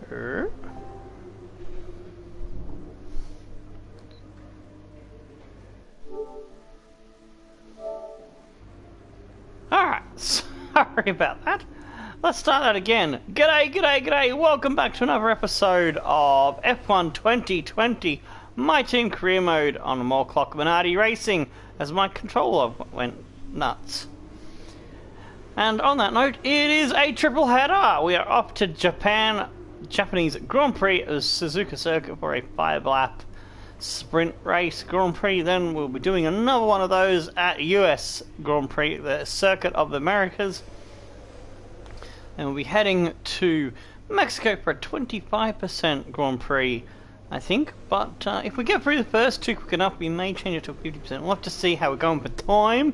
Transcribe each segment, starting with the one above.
Alright, sorry about that. Let's start that again. G'day, g'day, g'day. Welcome back to another episode of F1 2020. My team career mode on Morklock Minardi Racing as my controller went nuts. And on that note, it is a triple header. We are off to Japanese Grand Prix of Suzuka Circuit for a 5-lap sprint race Grand Prix. Then we'll be doing another one of those at US Grand Prix, the Circuit of the Americas. And we'll be heading to Mexico for a 25% Grand Prix, I think. But if we get through the first two quick enough, we may change it to 50%. We'll have to see how we're going for time.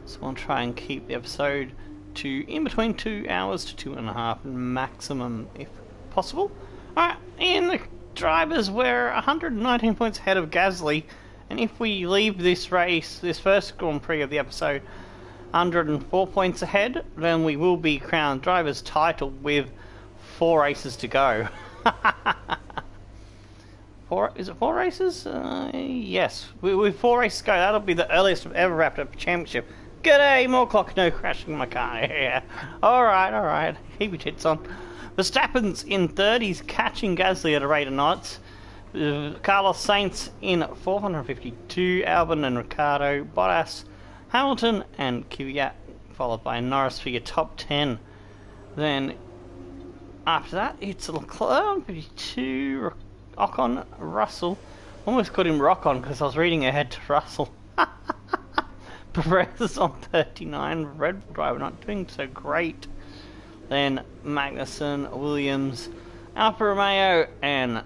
So I'll try and keep the episode to in between 2 hours to 2.5 maximum, if possible. Alright, in the drivers, we're 119 points ahead of Gasly. And if we leave this race, this first Grand Prix of the episode, 104 points ahead, then we will be crowned driver's title with 4 races to go. Is it 4 races? Yes, with 4 races to go. That'll be the earliest I've ever wrapped up a championship. G'day, Morklock, no crashing my car. Yeah. Alright. Keep your tits on. Verstappen's in 30s, catching Gasly at a rate of knots. Carlos Sainz in 452, Albon and Ricciardo, Bottas, Hamilton and Kvyat, followed by Norris for your top 10. Then after that, it's Leclerc, 52, Ocon, Russell. Almost called him Rock-On because I was reading ahead to Russell. Perez is on 39, Red Bull driver not doing so great. Then Magnussen, Williams, Alfa Romeo, and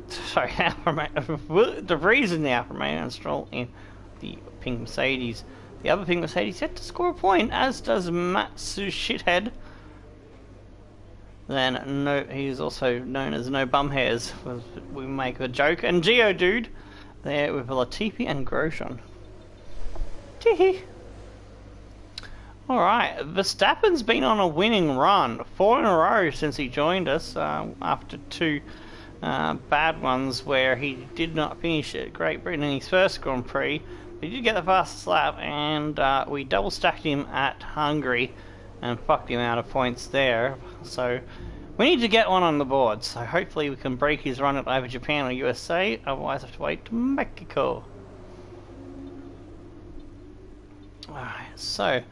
De Vries in the Alfa Romeo and Stroll in the pink Mercedes. The other pink Mercedes yet to score a point, as does Matsu Shithead. Then he's also known as No Bum Hairs. We make a joke. And Geodude there with Latifi and Grosjean. Teehee. Alright, Verstappen's been on a winning run. 4 in a row since he joined us, after 2 bad ones where he did not finish at Great Britain in his first Grand Prix. He did get the fastest lap, and we double stacked him at Hungary and fucked him out of points there. So we need to get one on the board. So hopefully we can break his run at either Japan or USA. Otherwise I have to wait to Mexico. Alright, so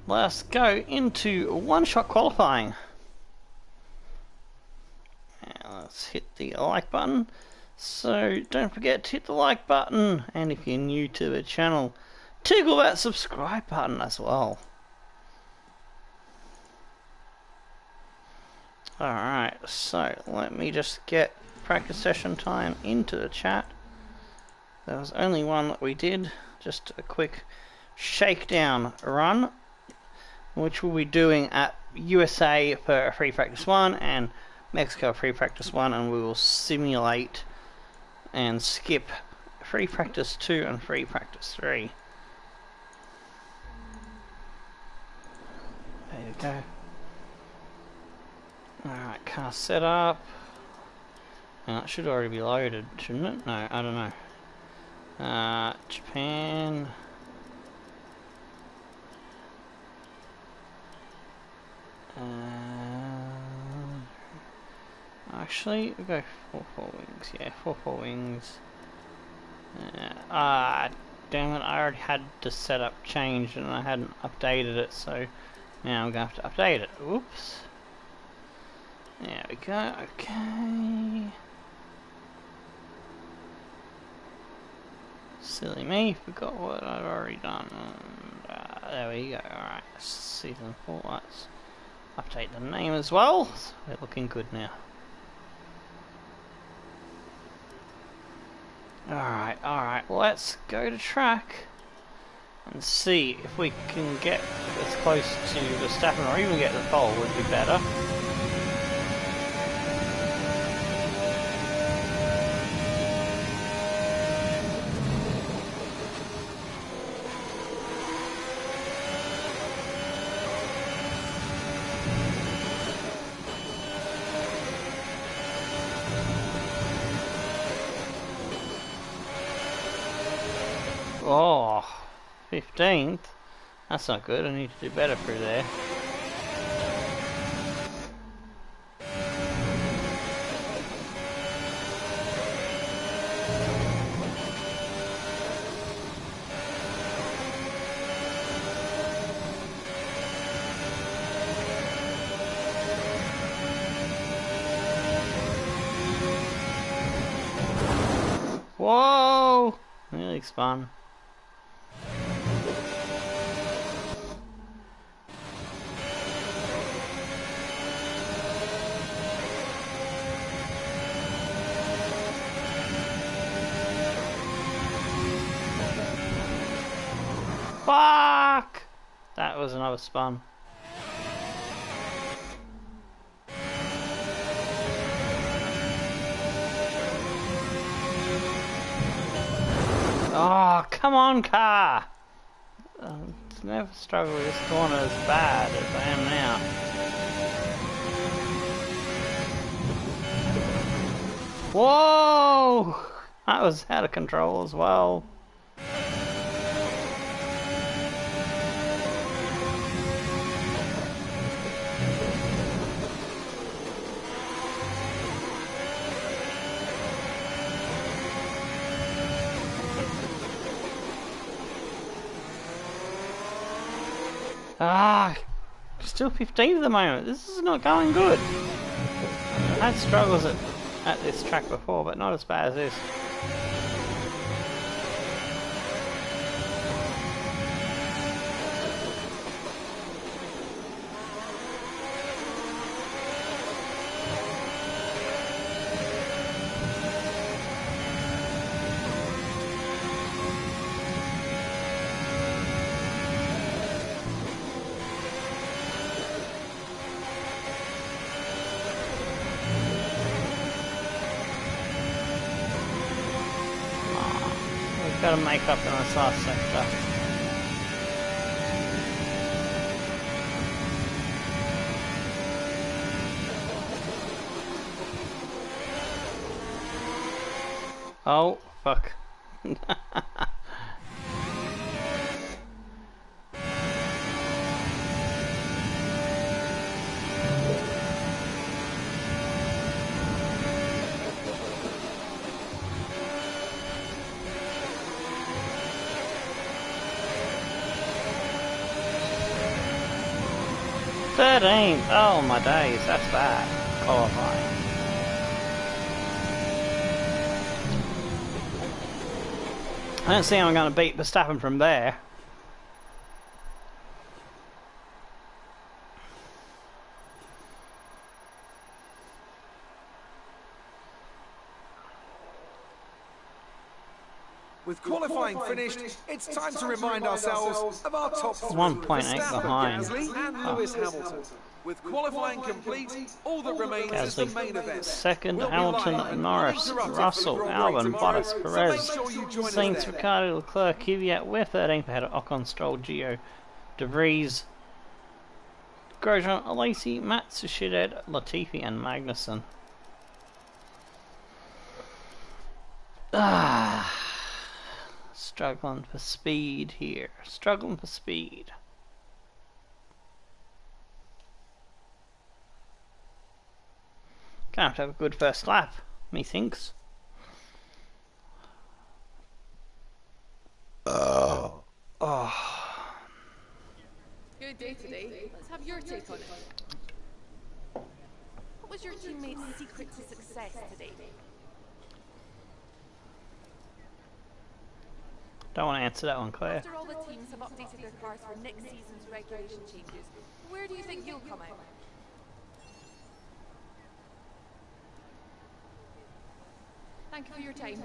let's go into one-shot qualifying. And let's hit the like button. So don't forget to hit the like button, and if you're new to the channel, tickle that subscribe button as well. Alright, so let me just get practice session time into the chat. There was only one that we did, just a quick shakedown run, which we'll be doing at USA for free practice 1 and Mexico free practice 1, and we will simulate and skip free practice 2 and free practice 3. There you go. Alright, car set up. Now it should already be loaded, shouldn't it? No, I don't know. Japan. Actually, we'll go 4 wings. Yeah, 4 wings. Damn it, I already had the setup changed and I hadn't updated it, so now I'm going to have to update it. Oops. There we go, okay. Silly me, forgot what I'd already done. There we go, alright. Season 4, let's update the name as well. So we're looking good now. Alright, let's go to track and see if we can get as close to Verstappen or even get the pole would be better. 15th. That's not good. I need to do better through there. Whoa! Nearly spun. Fuck! That was another spun. Oh, come on, car! Never struggle with this corner as bad as I am now. Whoa! That was out of control as well. Ah, still 15 at the moment. This is not going good. I had struggles at this track before, but not as bad as this. Got to make up in this last sector. Oh, fuck. 13th! Oh my days, that's bad. Qualifying. I don't see how I'm going to beat Verstappen from there. With qualifying finished, it's time to remind ourselves of our top three. 1.8 behind. And Lewis Hamilton. With qualifying complete, all that remains is the main event. Second, Hamilton, Norris, Russell, Albon, Bottas, Perez, Sainz, Ricciardo, Leclerc, Kvyat, we're 13th ahead of Ocon, Stroll, Gio, De Vries, Grosjean, Alesi, Matsushita, Latifi, and Magnussen. Struggling for speed here. Struggling for speed. Gonna have to have a good first lap, methinks. Oh. Good day today. Let's have your take on it. What was your teammate's secret to success today? Don't want to answer that one, Claire. After all the teams have updated their cars for next season's regulation changes, where do you think you'll come out? Thank you for your time.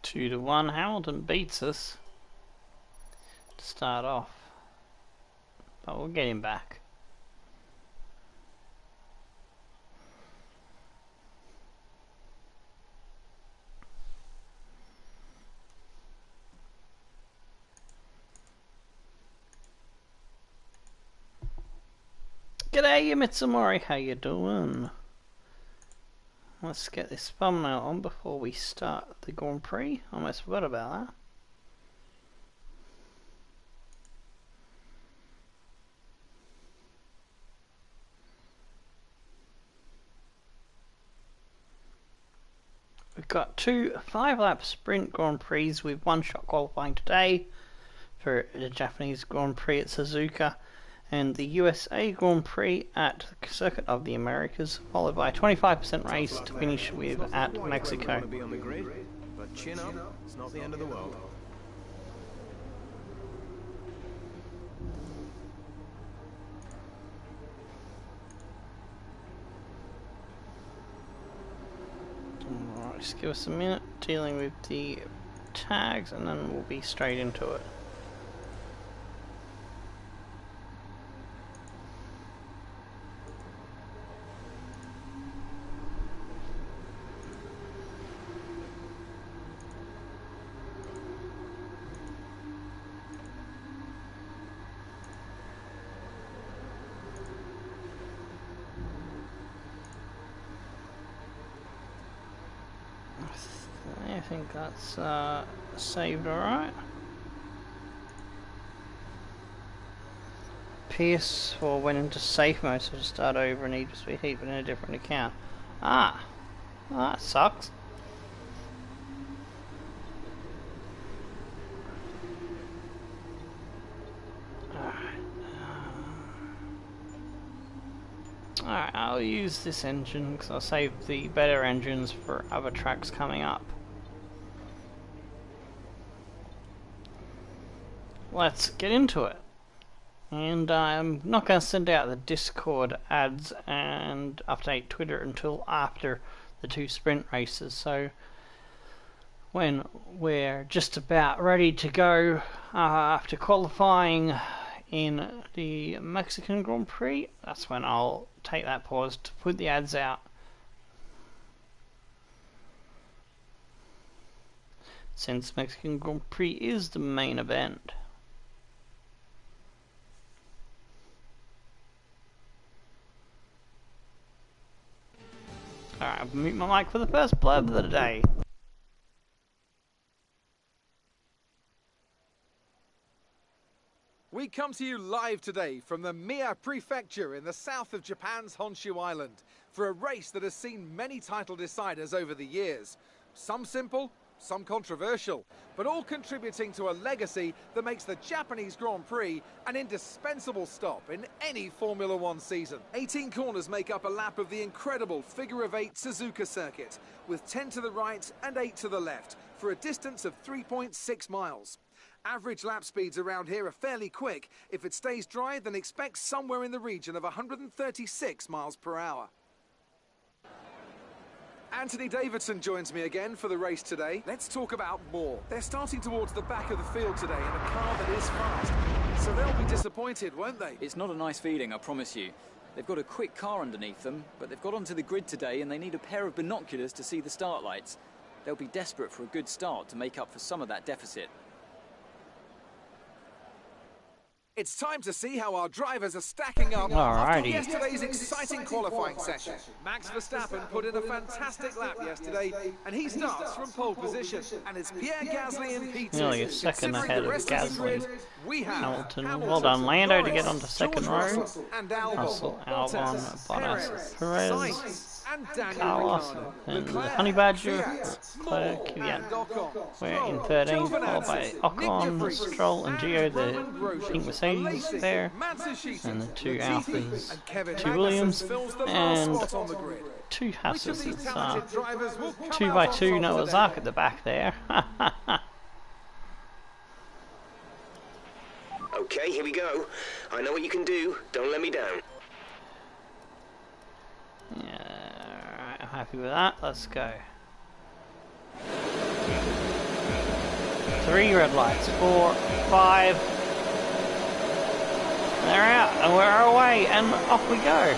Two to one, Hamilton beats us to start off, but we'll get him back. G'day, Mitsumori, how you doing? Let's get this thumbnail on before we start the Grand Prix. Almost forgot about that. We've got two 5-lap sprint Grand Prix with one-shot qualifying today for the Japanese Grand Prix at Suzuka and the USA Grand Prix at the Circuit of the Americas, followed by a 25% race to finish with at Mexico. But chin up, it's not the end of the world. Alright, just give us a minute dealing with the tags and then we'll be straight into it. I think that's saved alright. PS4 went into safe mode, so to start over and Need for Speed Heat, but in a different account. Ah, well, that sucks. Alright, I'll use this engine because I'll save the better engines for other tracks coming up. Let's get into it. And I'm not going to send out the Discord ads and update Twitter until after the two sprint races. So when we're just about ready to go after qualifying in the Mexican Grand Prix, that's when I'll take that pause to put the ads out. Since Mexican Grand Prix is the main event. Alright, I'll mute my mic for the first blurb of the day. We come to you live today from the Mie Prefecture in the south of Japan's Honshu Island for a race that has seen many title deciders over the years. Some simple, some controversial, but all contributing to a legacy that makes the Japanese Grand Prix an indispensable stop in any Formula One season. 18 corners make up a lap of the incredible figure-of-8 Suzuka circuit, with 10 to the right and 8 to the left, for a distance of 3.6 miles. Average lap speeds around here are fairly quick. If it stays dry, then expect somewhere in the region of 136 miles per hour. Anthony Davidson joins me again for the race today. Let's talk about more. They're starting towards the back of the field today in a car that is fast. So they'll be disappointed, won't they? It's not a nice feeling, I promise you. They've got a quick car underneath them, but they've got onto the grid today and they need a pair of binoculars to see the start lights. They'll be desperate for a good start to make up for some of that deficit. It's time to see how our drivers are stacking up after Alrighty. yesterday's exciting qualifying session. Max Verstappen put in a fantastic lap yesterday, and he starts from pole position. And it's Pierre Gasly and P2. Nearly a second ahead of Gasly. We have Hamilton. Well done, Lando, to get onto second row. Russell, Albon, Bottas, Perez, Sainz, and Daniel Carlos, Ricciardo. and the Leclerc, Honey Badger, Fiat, Claire Moore, Kvyat. and Ocon. We're in Stroll, 13th, followed Giovinazzi, by Nick Ocon, DeVries, Stroll, and Gio, Roman the Grosjean, pink Mercedes Alesi, there, Matsushita, and the two Latifi, Alphas, and Kevin two Magnussen Williams, fills the last and spot on the grid. two Which of these Hasses. talented drivers will come 2 out by on 2 top Noah's today? Ark at the back there. Okay, here we go. I know what you can do. Don't let me down. Yeah, I'm happy with that. Let's go. 3 red lights, 4, 5. They're out, and we're away, and off we go.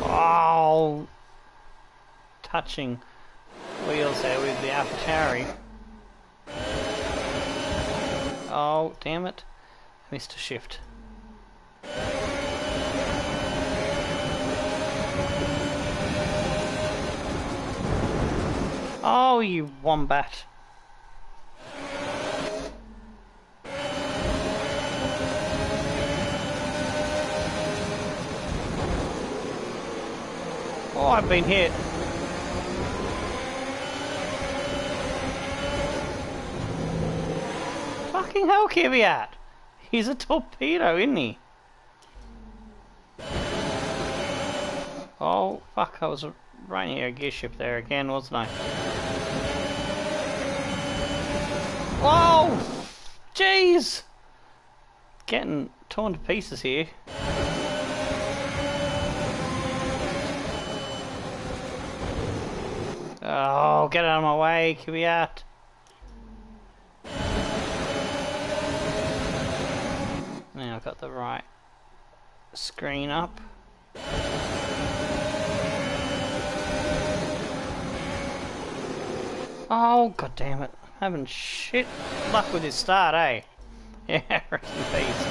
Oh, touching wheels there with the AlphaTauri. Oh, damn it. Missed a shift. Oh, you wombat. Oh, I've been hit. Fucking hell, Kvyat! He's a torpedo, isn't he? Oh, fuck, I was right near a gear shift there again, wasn't I? Whoa! Jeez! Getting torn to pieces here. Oh, get out of my way, Kvyat. Now I've got the right screen up. Oh, god damn it. Having shit luck with his start, eh? Yeah, rest in peace.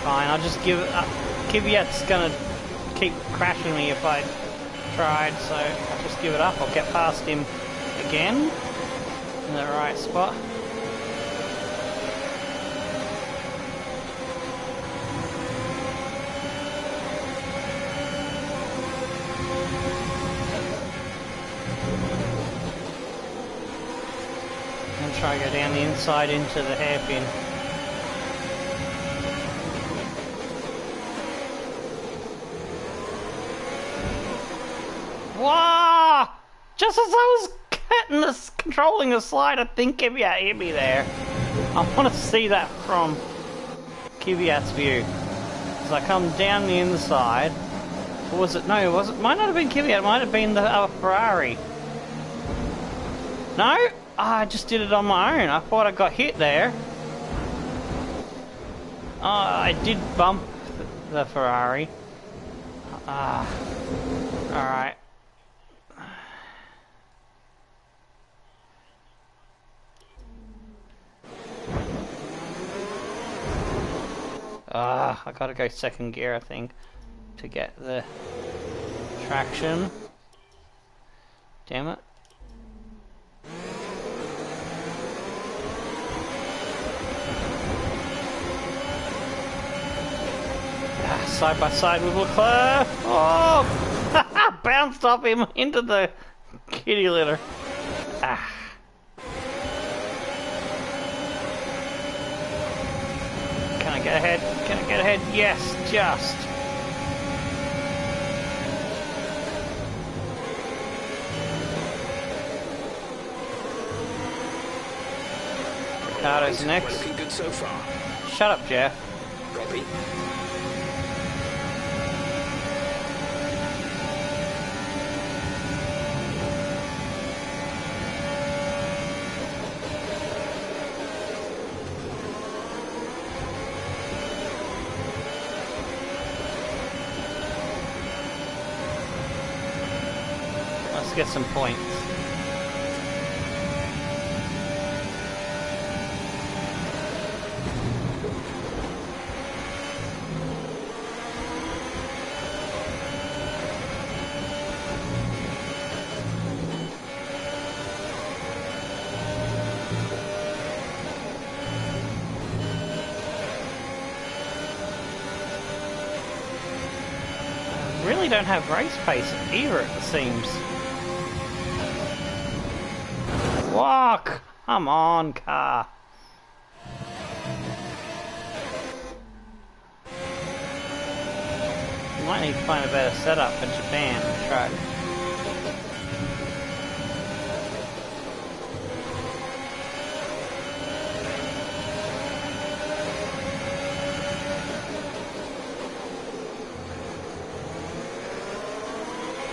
Fine, I'll just give it up. Kvyat's gonna keep crashing me if I tried, so I'll just give it up. I'll get past him again in the right spot. And try to go down the inside into the hairpin. Wow! Just as I was getting this, controlling the slide, I think Kvyat hit me there. I want to see that from Kvyat's view. As I come down the inside, or was it? No, it wasn't. Might not have been Kvyat. It might have been the other Ferrari. No, I just did it on my own. I thought I got hit there. I did bump the Ferrari. All right. I gotta go second gear, I think, to get the traction. Damn it. Side by side with Leclerc. Oh! Bounced off him into the kitty litter. Ah. Can I get ahead? Can I get ahead? Yes, just. Ricardo's next. Looking good so far. Shut up, Jeff. Copy. Let's get some points. Really don't have race pace either, it seems. Walk! Come on, car. You might need to find a better setup for Japan track.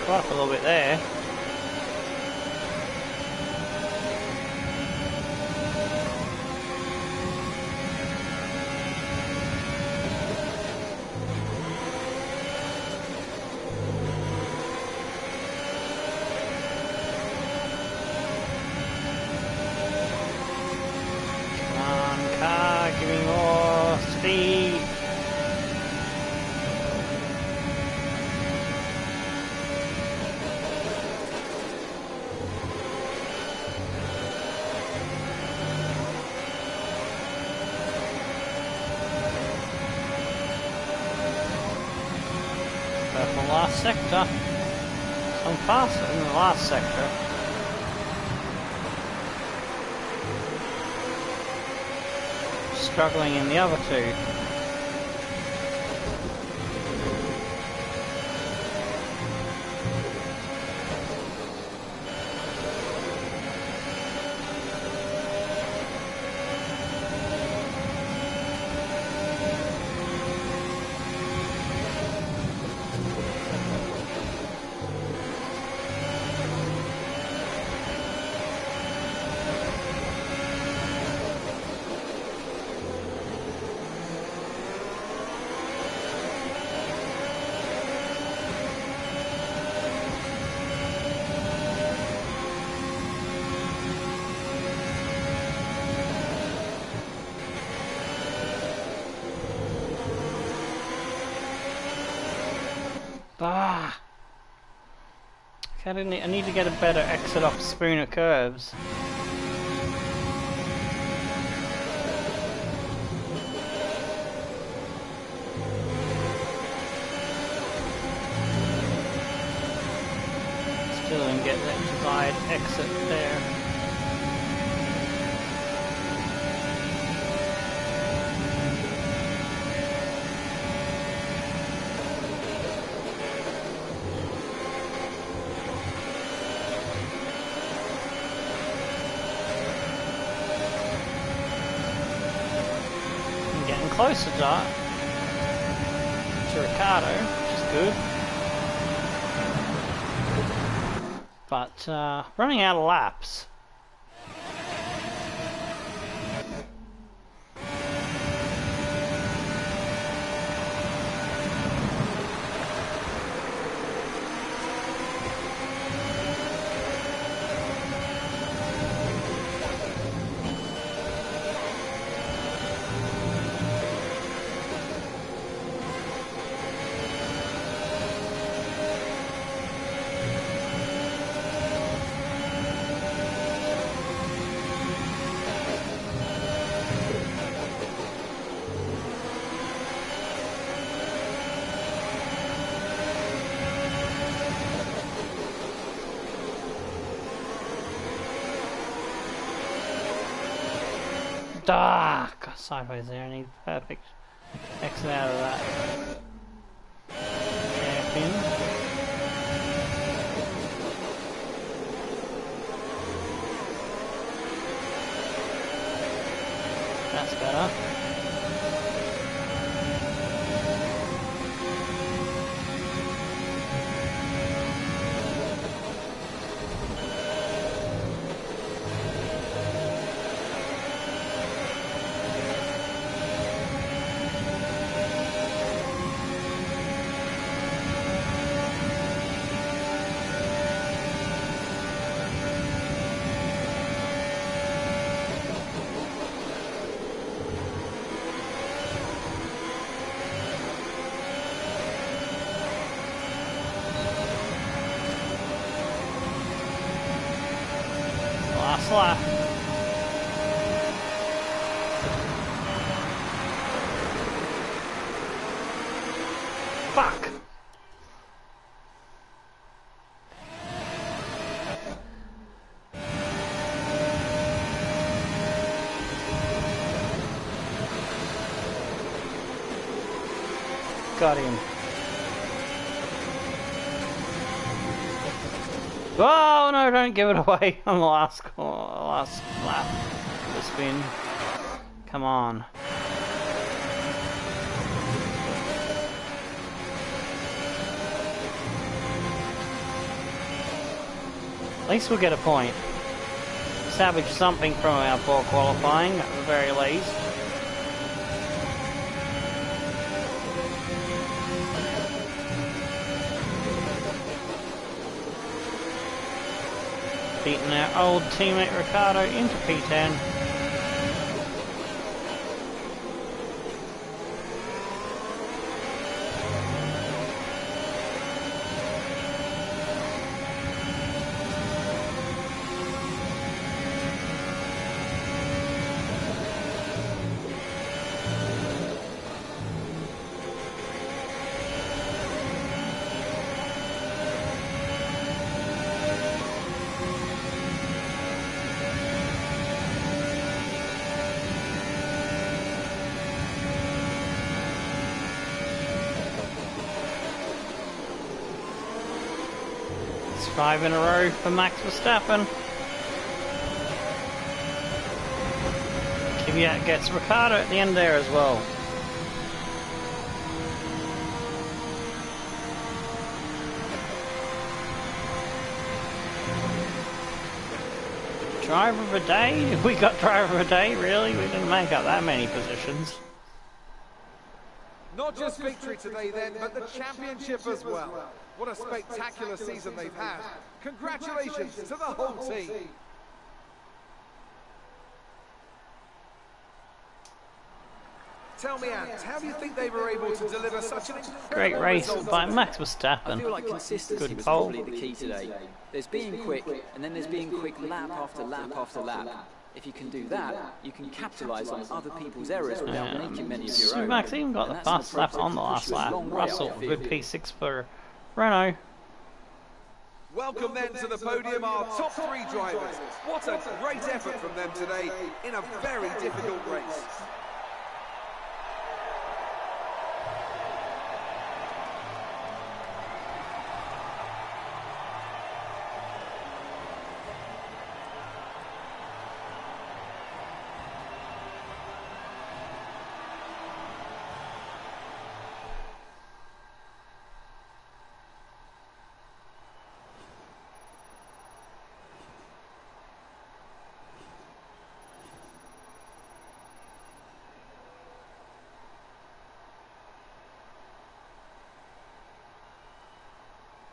Caught up a little bit there. last sector. I'm faster in the last sector. Struggling in the other two. Ah! I need to get a better exit off Spooner curves. Still didn't get that desired exit there. Closer to Ricardo, which is good. But running out of laps. Ah, got sideways there. I need perfect exit out of that. Hairpin. That's better. Last lap. Fuck. Got him. Oh no, don't give it away on the last lap. The spin. Come on. At least we'll get a point. Salvage something from our poor qualifying, at the very least. Beating our old teammate Ricardo into P10. 5 in a row for Max Verstappen. Kvyat gets Ricciardo at the end there as well. Driver of a day? We got driver of a day, really? We didn't make up that many positions. Not just victory today then, but the championship as well. What a spectacular season they've had. Congratulations to the whole team. Tell me, Ant, how do you think they were able to deliver such an incredible Great race result by today? Max Verstappen. I feel like consistency Good was pole. probably the key today. There's being quick, and then there's being quick lap after lap after lap. If you can do that, you can capitalise on other people's errors without making many of your So own. Max even got the And that's an fast lap approach on the that can last push you a lap. long way up Russell, the good field. P6 for Renault. Welcome then to the podium, our top 3 drivers. What a great effort from them today in a very difficult race.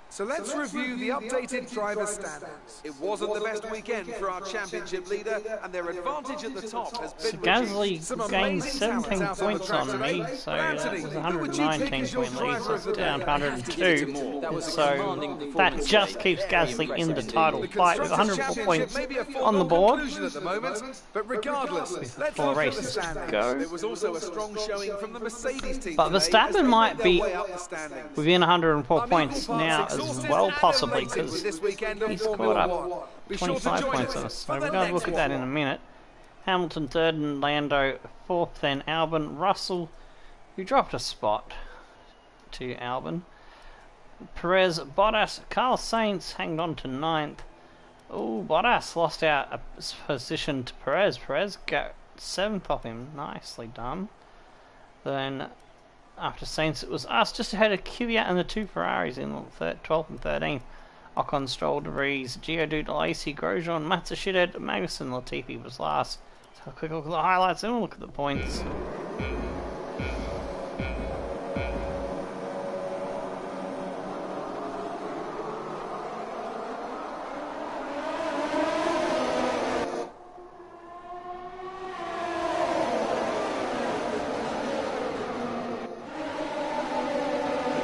So let's review the updated driver standings. It wasn't the best weekend for our championship leader, and their advantage at the top has been Gasly Some gained amazing 17 talent out on the points track on today. me, so But that Anthony, was who would you pick 119 as your point lead, driver so of the it's down day? 102. That was a So commanding that performance just today. keeps Very Gasly in the impressive title indeed. fight with Constructors' 104 Championship points may be a on the foregone board. conclusion at the moment, but regardless, let's 4 look at the races to standings. go. There was also a strong showing from the Mercedes team But today as Verstappen they might made their be way up the standings. within 104 I'm points equal parts now as exhausted well, and possibly, elated because with this weekend of he's Formula caught One. up Be sure to 25 join points on us us. So for we're the going to look next at that in one. a minute. Hamilton third and Lando fourth, then Albon. Russell, who dropped a spot to Albon. Perez, Bottas, Carlos Sainz hanged on to ninth. Oh, Bottas lost out a position to Perez. Perez got 7th off him. Nicely done. Then after Sainz, it was us just ahead of Kvyat and the 2 Ferraris in the 12th and 13th. Ocon, Stroll, De Vries, Giodu, Lacey, Grosjean, Massa, Shithead, Magnussen, Latifi was last. So a quick look at the highlights, then we'll look at the points.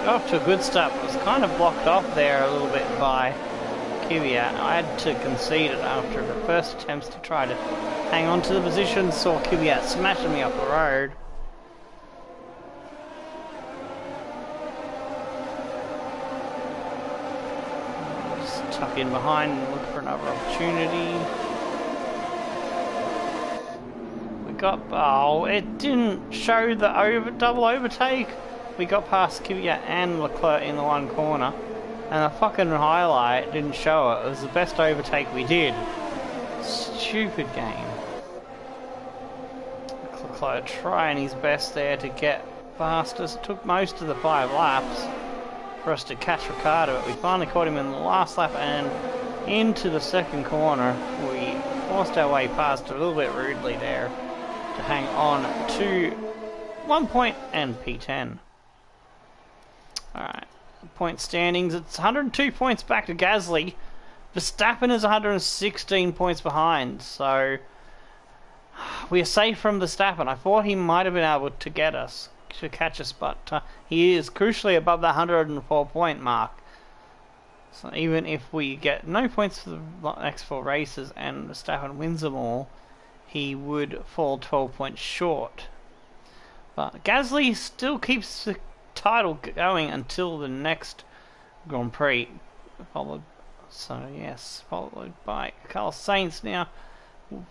Off to a good start, but was kind of blocked off there a little bit by Kvyat. I had to concede it after the first attempts to try to hang on to the position. Saw Kvyat smashing me off the road. Just tuck in behind and look for another opportunity. We got, oh, it didn't show the double overtake. We got past Kvyat and Leclerc in the one corner, and the fucking highlight didn't show it. It was the best overtake we did. Stupid game. Leclerc trying his best there to get past us. It took most of the 5 laps for us to catch Ricciardo, but we finally caught him in the last lap and into the second corner. We forced our way past a little bit rudely there to hang on to 1 point and P10. Alright, point standings, it's 102 points back to Gasly. Verstappen is 116 points behind, so we are safe from Verstappen. I thought he might have been able to catch us, but he is crucially above the 104 point mark. So even if we get no points for the next 4 races and Verstappen wins them all, he would fall 12 points short. But Gasly still keeps the title going until the next Grand Prix, followed by Carlos Sainz. Now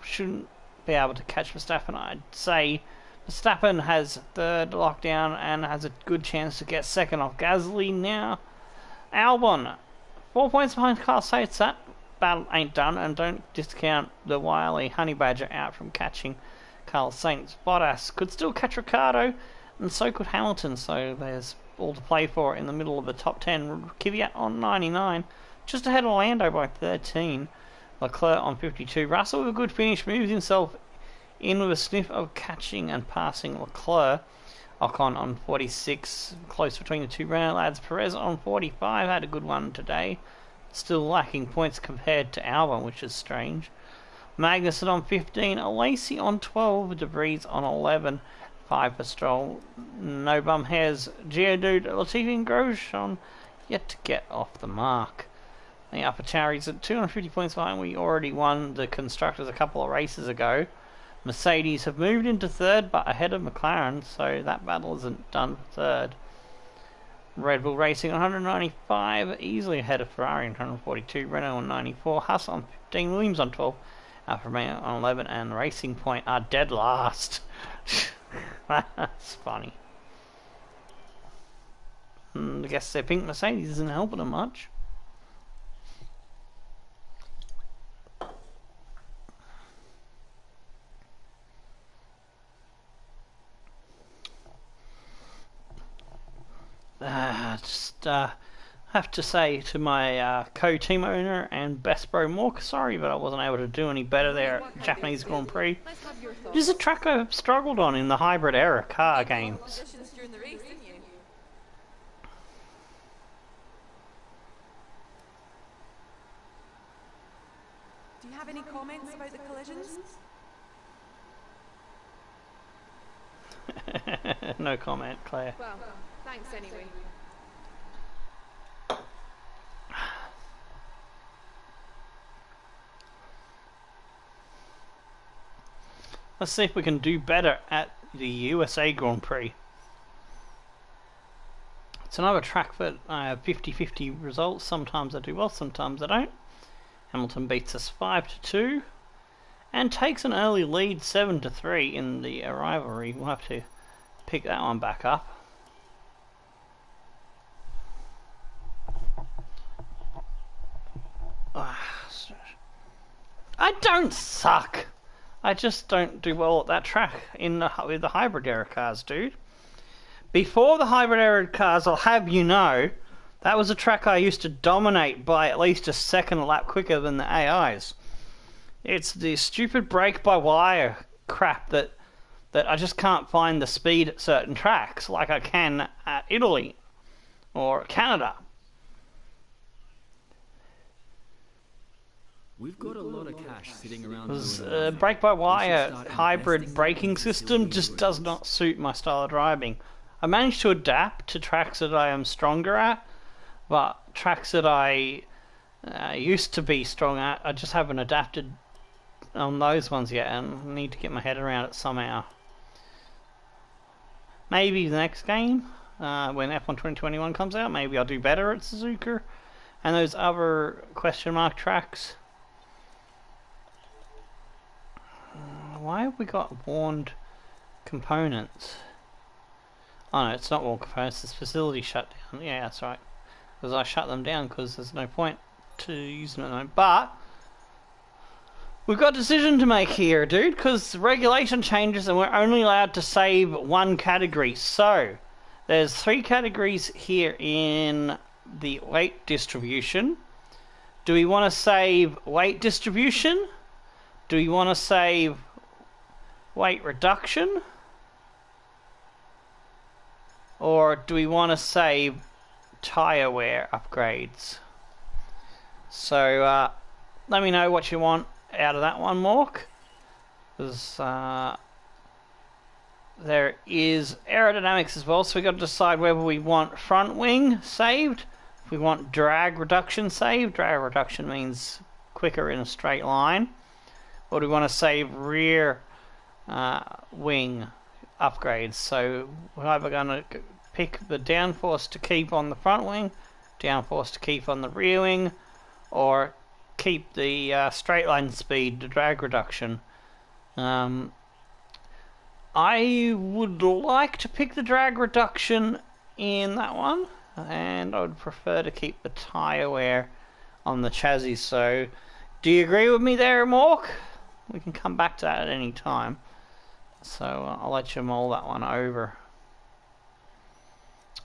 shouldn't be able to catch Verstappen. I'd say Verstappen has 3rd lockdown and has a good chance to get 2nd off Gasly now. Albon 4 points behind Carl Sainz. That battle ain't done, and don't discount the wily Honey Badger out from catching Carl Sainz. Bottas could still catch Ricciardo, and so could Hamilton, so there's all to play for in the middle of the top 10. Kvyat on 99, just ahead of Lando by 13. Leclerc on 52. Russell with a good finish moves himself in with a sniff of catching and passing Leclerc. Ocon on 46, close between the two Renault lads. Perez on 45, had a good one today. Still lacking points compared to Albon, which is strange. Magnussen on 15, Lacey on 12, De Vries on 11, 5 for Stroll. No bum hairs. Geodude, Latifi and Grosjean yet to get off the mark. The AlphaTauri's at 250 points behind. We already won the Constructors a couple of races ago. Mercedes have moved into third, but ahead of McLaren, so that battle isn't done for third. Red Bull Racing on 195, easily ahead of Ferrari on 142, Renault on 94, Haas on 15, Williams on 12, Alfa Romeo on 11, and Racing Point are dead last. That's funny. I guess their pink Mercedes isn't helping them much. Have to say to my co-team owner and best bro Mork, sorry, but I wasn't able to do any better there at Japanese Grand Prix. It is a track I've struggled on in the hybrid era car games. Do you have any comments about the collisions? No comment, Claire. Well, thanks anyway. Let's see if we can do better at the USA Grand Prix. It's another track that I have 50-50 results. Sometimes I do well, sometimes I don't. Hamilton beats us 5-2 and takes an early lead 7-3 in the rivalry. We'll have to pick that one back up. I don't suck. I just don't do well at that track with the hybrid era cars, dude. Before the hybrid era cars, I'll have you know, that was a track I used to dominate by at least a second lap quicker than the AIs. It's the stupid brake-by-wire crap that I just can't find the speed at certain tracks, like I can at Italy or Canada. We've got a lot of cash sitting around. Because brake-by-wire hybrid braking system just does not suit my style of driving. I managed to adapt to tracks that I am stronger at, but tracks that I used to be strong at, I just haven't adapted on those ones yet, and I need to get my head around it somehow. Maybe the next game, when F1 2021 comes out, maybe I'll do better at Suzuka and those other question mark tracks. Why have we got warned components? Oh no, it's not warned components, it's facility shut down. Yeah, that's right. Because I shut them down because there's no point to use them at the moment. But we've got a decision to make here, dude, because regulation changes and we're only allowed to save one category. So there's 3 categories here in the weight distribution. Do we want to save weight distribution? Do we want to save weight reduction? Or do we want to save tyre wear upgrades? So let me know what you want out of that one, Mork. Because there is aerodynamics as well, so we've got to decide whether we want front wing saved, if we want drag reduction saved. Drag reduction means quicker in a straight line. Or do we want to save rear wing upgrades? So we're either going to pick the downforce to keep on the front wing, downforce to keep on the rear wing, or keep the straight line speed, the drag reduction. I would like to pick the drag reduction in that one, and I would prefer to keep the tyre wear on the chassis. So, do you agree with me there, Mork? We can come back to that at any time. So I'll let you mull that one over.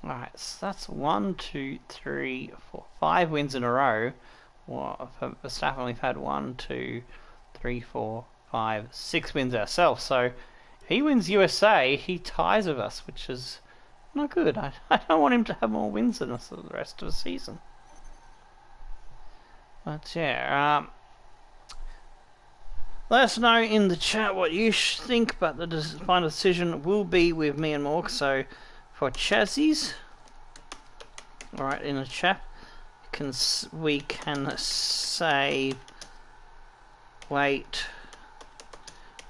Alright, so that's 1, 2, 3, 4, 5 wins in a row. Well, for Verstappen, we've had 1, 2, 3, 4, 5, 6 wins ourselves. So if he wins USA, he ties with us, which is not good. I don't want him to have more wins than us for the rest of the season. But yeah, let us know in the chat what you think, but the final decision will be with me and Mork. So for chassis, alright, in the chat, we can say weight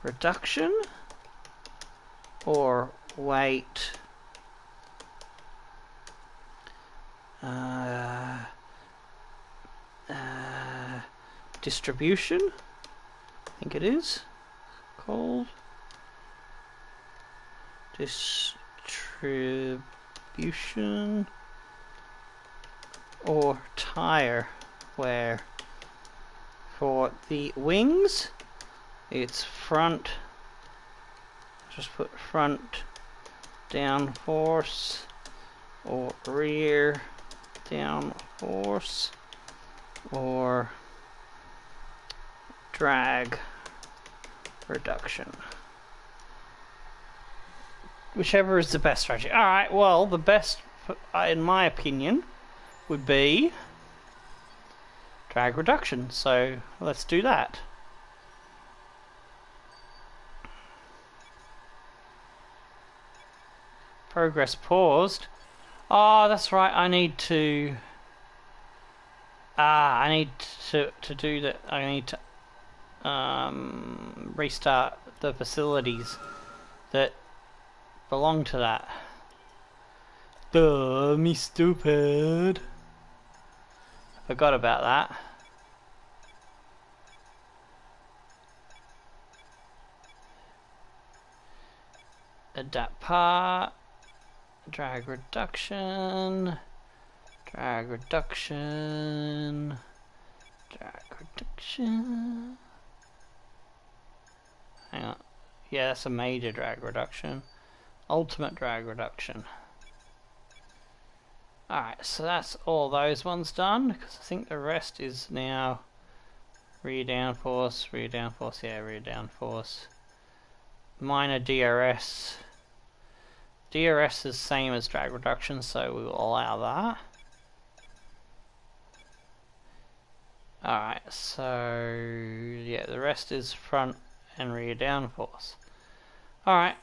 reduction or weight distribution, I think it is called distribution, or tire wear. For the wings, it's front, just put front down force, or rear down force, or drag reduction. Whichever is the best strategy. Alright, well, the best, in my opinion, would be drag reduction. So let's do that. Progress paused. Oh, that's right. I need to do that. I need to restart the facilities that belong to that. Duh, me stupid. Forgot about that. Adapt part. Drag reduction. Drag reduction. Drag reduction. Hang on. Yeah, that's a major drag reduction. Ultimate drag reduction. Alright, so that's all those ones done, because I think the rest is now rear downforce, yeah, rear downforce. Minor DRS. DRS is same as drag reduction, so we will allow that. Alright, so yeah, the rest is front and rear downforce. Alright,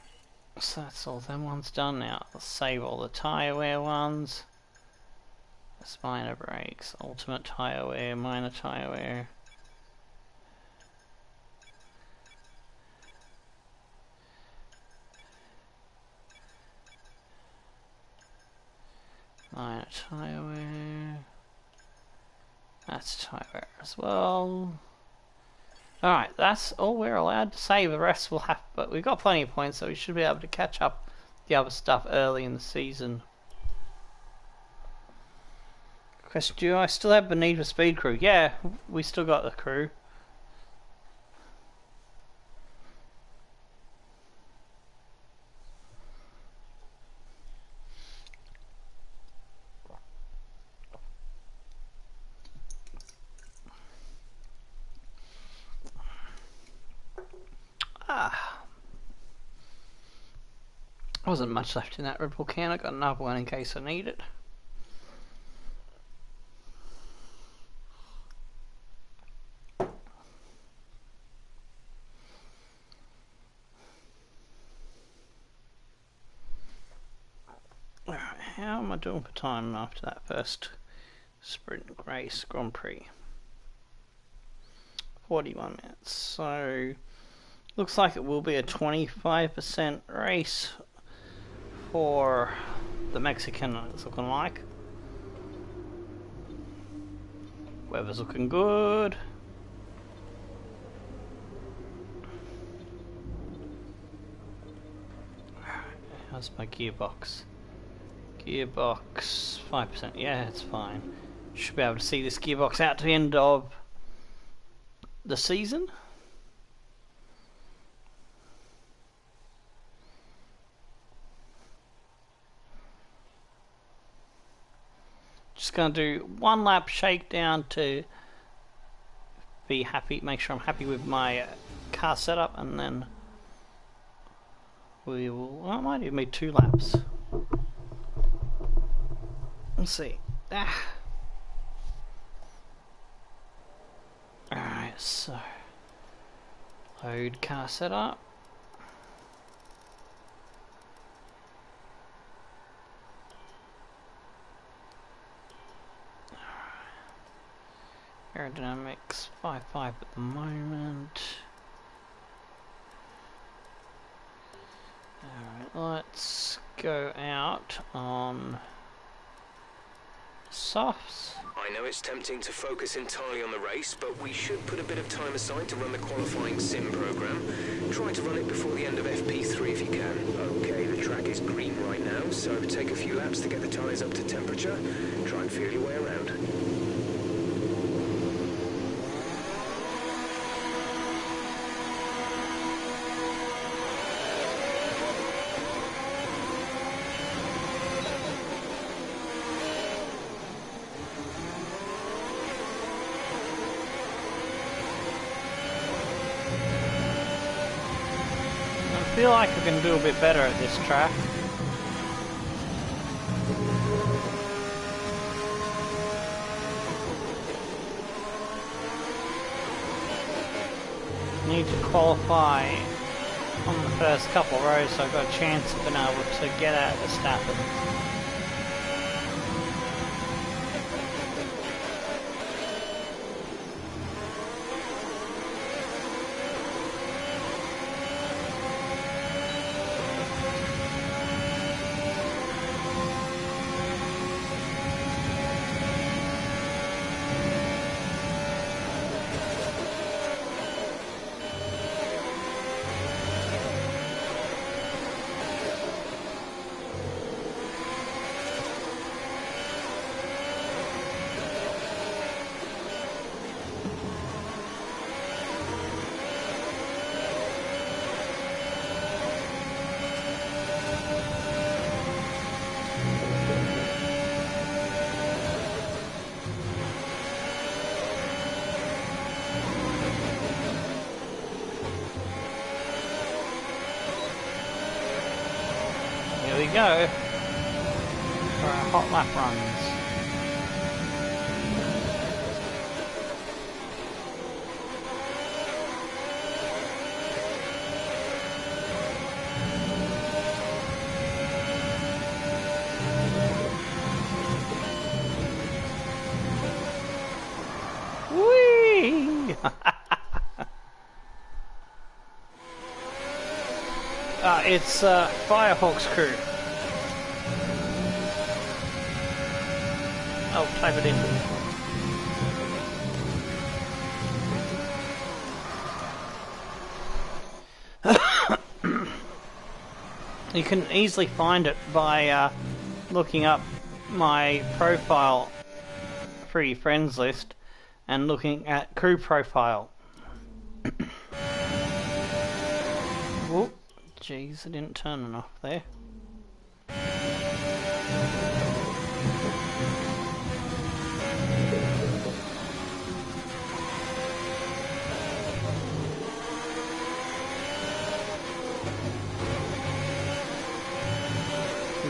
so that's all them ones done now. Let's save all the tyre wear ones. That's minor brakes, ultimate tyre wear, minor tyre wear. Minor tyre wear. That's tyre wear as well. Alright, that's all we're allowed to save. The rest we'll have, but we've got plenty of points, so we should be able to catch up the other stuff early in the season. Question, do I still have the Need for Speed crew? Yeah, we still got the crew. Wasn't much left in that Red Bull can. I got another one in case I need it. Alright, how am I doing for time after that first sprint race Grand Prix? 41 minutes. So looks like it will be a 25% race for the Mexican, it's looking like. Weather's looking good. How's my gearbox? Gearbox 5%. Yeah, it's fine. Should be able to see this gearbox out to the end of the season. Just going to do one lap shakedown to be happy, make sure I'm happy with my car setup, and then we will, well, it might even be 2 laps. Let's see. Alright, so load car setup. Aerodynamics 5.5 at the moment. Alright, let's go out on softs. I know it's tempting to focus entirely on the race, but we should put a bit of time aside to run the qualifying sim program. Try to run it before the end of FP3 if you can. Okay, the track is green right now, so take a few laps to get the tyres up to temperature. Try and feel your way around. I feel like I can do a bit better at this track. Need to qualify on the first couple of rows, so I've got a chance of being able to get out of Verstappen. Here we go for our hot lap runs. Whee! It's Firehawk's crew. I'll type it in. You can easily find it by looking up my profile for your friends list and looking at crew profile. Whoop. Jeez, I didn't turn enough there.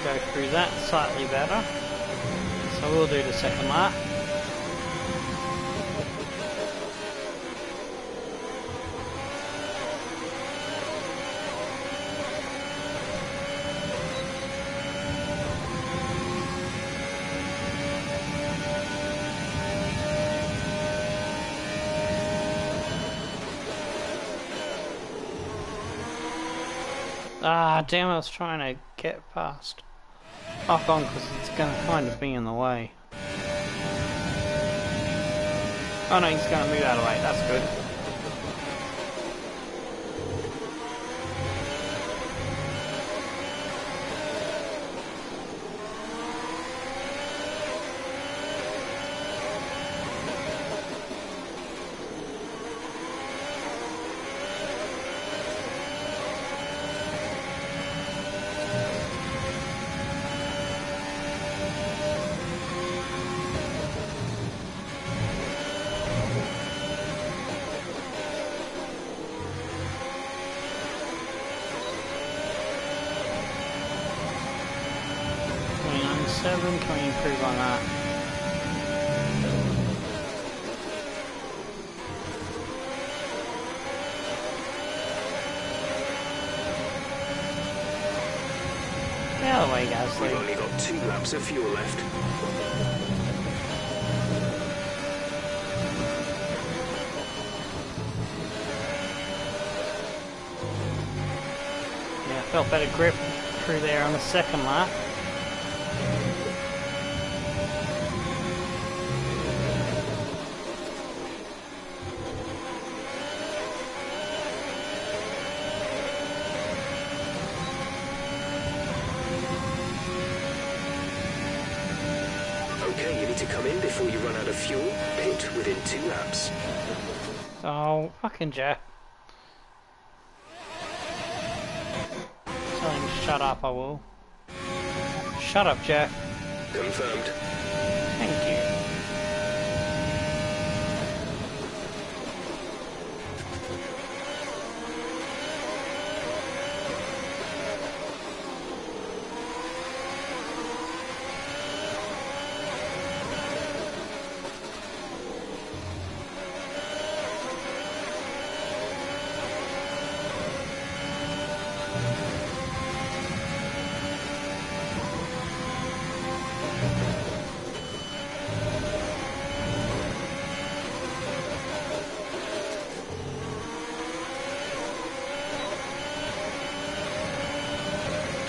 Go through that slightly better. So we'll do the second lap. Ah, damn, I was trying to get past Ocon because it's going to kind of be in the way. Oh no, he's going to move out of the way, that's good. 30.7. Can we improve on that? Get out of the way, Gasly. We've only got 2 laps of fuel left. Yeah, felt better grip through there on the second lap. Okay, you need to come in before you run out of fuel. Pit within 2 laps. Oh, fucking Jeff. Tell him to shut up, I will. Shut up, Jeff. Confirmed. Thank you.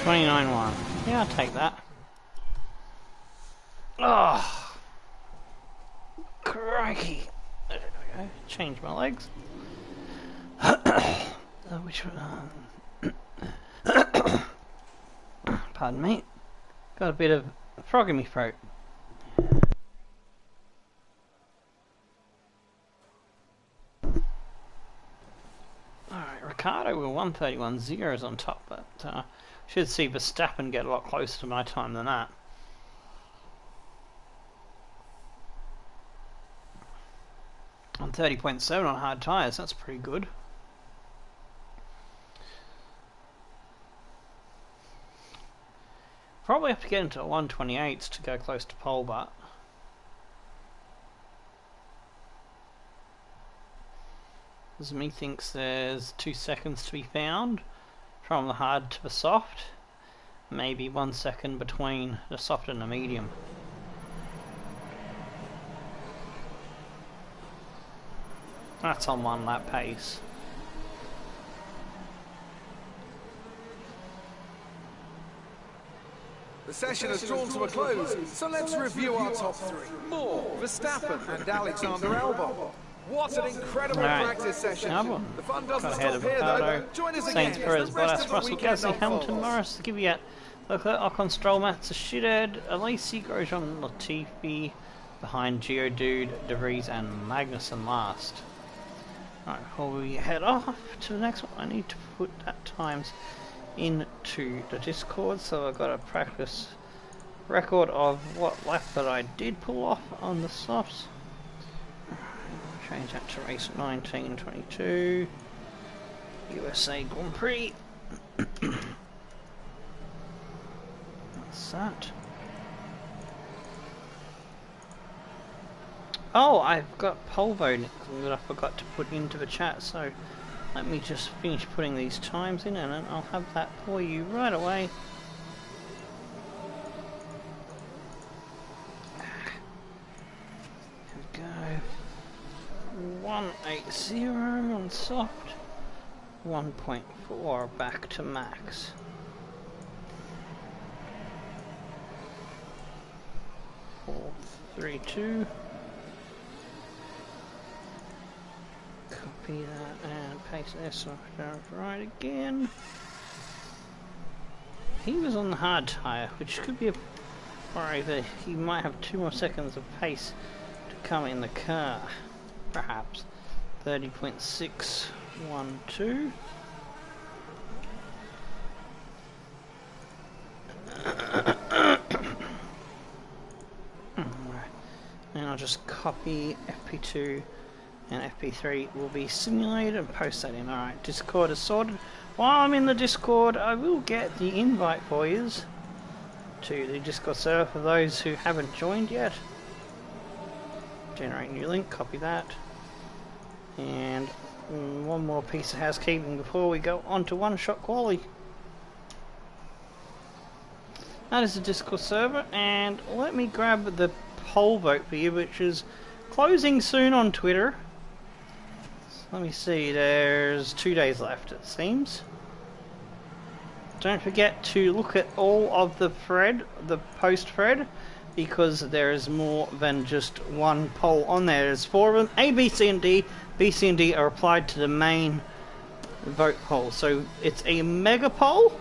$29.1. Yeah, I'll take that. Oh, crikey. There we go. Change my legs. Which one? Pardon me. Got a bit of frog in my throat. Alright, Ricardo with 131.0 on top, but should see Verstappen get a lot closer to my time than that. On 30.7 on hard tyres, that's pretty good. Probably have to get into 128s to go close to pole, but me thinks there's 2 seconds to be found from the hard to the soft. Maybe 1 second between the soft and the medium. That's on 1 lap pace. The session has drawn to a close, so let's review our top 3. Moore, Verstappen and Alexander Albon. What an incredible practice session. The fun doesn't stop here though. Join us again. Sainz, Perez, Bottas, Russell, Gasly, Hamilton, Norris, Kvyat, Leclerc, Ocon, Stroll, Massa, Shithead, Alesi, Grosjean, Latifi, behind Geodude, De Vries and Magnussen last. Alright, before we head off to the next one, I need to put that times into the Discord, so I've got a practice record of what lap that I did pull off on the softs. Change that to race 1922 USA Grand Prix. That's that. Oh, I've got pole voting that I forgot to put into the chat, so let me just finish putting these times in and then I'll have that for you right away. Here we go. 180 on soft, 1.4 back to max. Four, 3, 2. Copy that and paste this right again. He was on the hard tyre, which could be a worry that he might have 2 more seconds of pace to come in the car. Perhaps 30.612. And I'll just copy FP2 and FP3 will be simulated and post that in. Alright, Discord is sorted. While I'm in the Discord, I will get the invite for yous. to the Discord server for those who haven't joined yet. Generate new link, copy that. And one more piece of housekeeping before we go on to one-shot quali. That is the Discord server, and let me grab the poll vote for you, which is closing soon on Twitter. So let me see, there's 2 days left it seems. Don't forget to look at all of the post thread, because there is more than just one poll on there. There's 4 of them, A, B, C and D. B, C and D are applied to the main vote poll. So it's a mega poll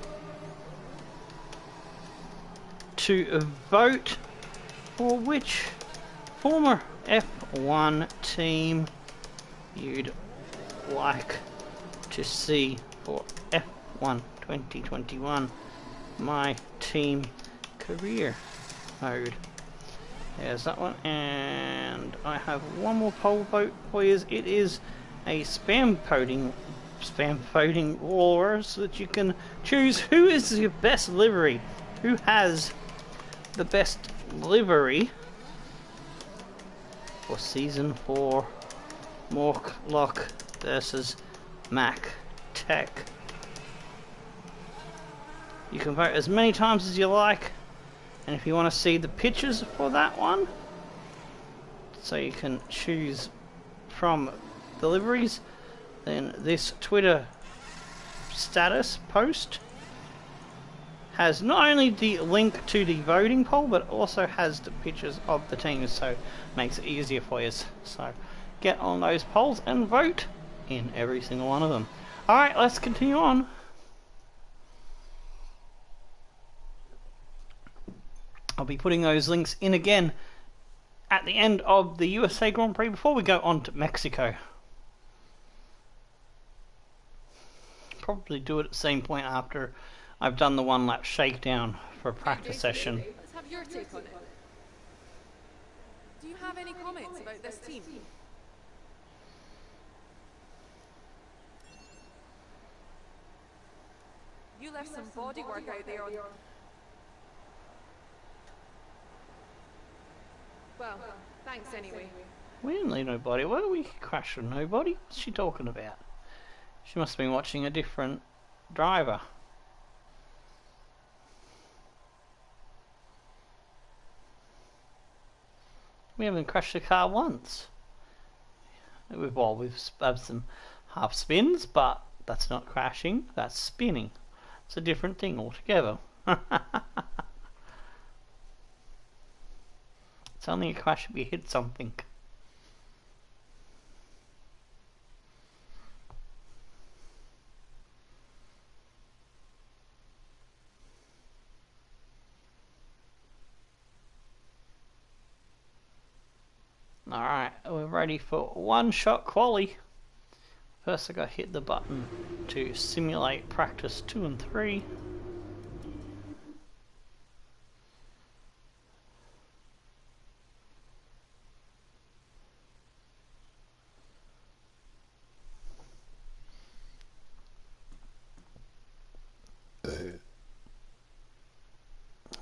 to vote for which former F1 team you'd like to see for F1 2021 My Team Career mode. There's that one, and I have one more poll vote for you. It is a spam voting war, so that you can choose who is the best livery, who has the best livery for Season 4 Morklock versus Mac Tech. You can vote as many times as you like, and if you want to see the pictures for that one, so you can choose from the liveries, then this Twitter status post has not only the link to the voting poll, but also has the pictures of the teams, so it makes it easier for you. So get on those polls and vote in every single one of them. Alright, let's continue on. I'll be putting those links in again at the end of the USA Grand Prix before we go on to Mexico. Probably do it at the same point after I've done the 1 lap shakedown for a practice session. Let's have your take on it. Do you have any comments about this team? You left some bodywork out there on... Well, thanks anyway. We didn't leave nobody. Why did we crash with nobody? What's she talking about? She must have been watching a different driver. We haven't crashed the car once. We've had some half spins, but that's not crashing, that's spinning. It's a different thing altogether. It's only a crash if you hit something. Alright, we're ready for one-shot quali. First I gotta hit the button to simulate practice 2 and 3.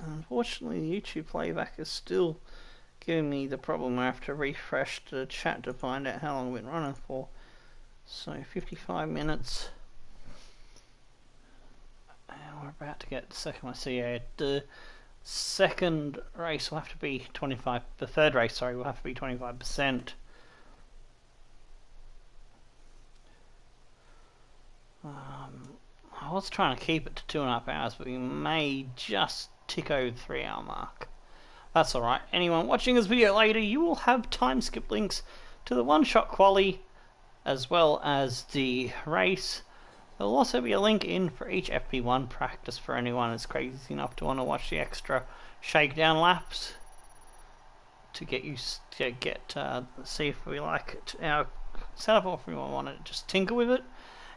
Unfortunately, the YouTube playback is still giving me the problem where I have to refresh the chat to find out how long we've been running for. So 55 minutes. And we're about to get the second one. So yeah, the second race will have to be 25. The third race, sorry, will have to be 25%. I was trying to keep it to 2.5 hours, but we may just tick over the 3 hour mark. That's alright. Anyone watching this video later, you will have time skip links to the one-shot quali as well as the race. There will also be a link in for each FP1 practice for anyone that's crazy enough to want to watch the extra shakedown laps to get you to see if we like it, our setup, or if we want to just tinker with it.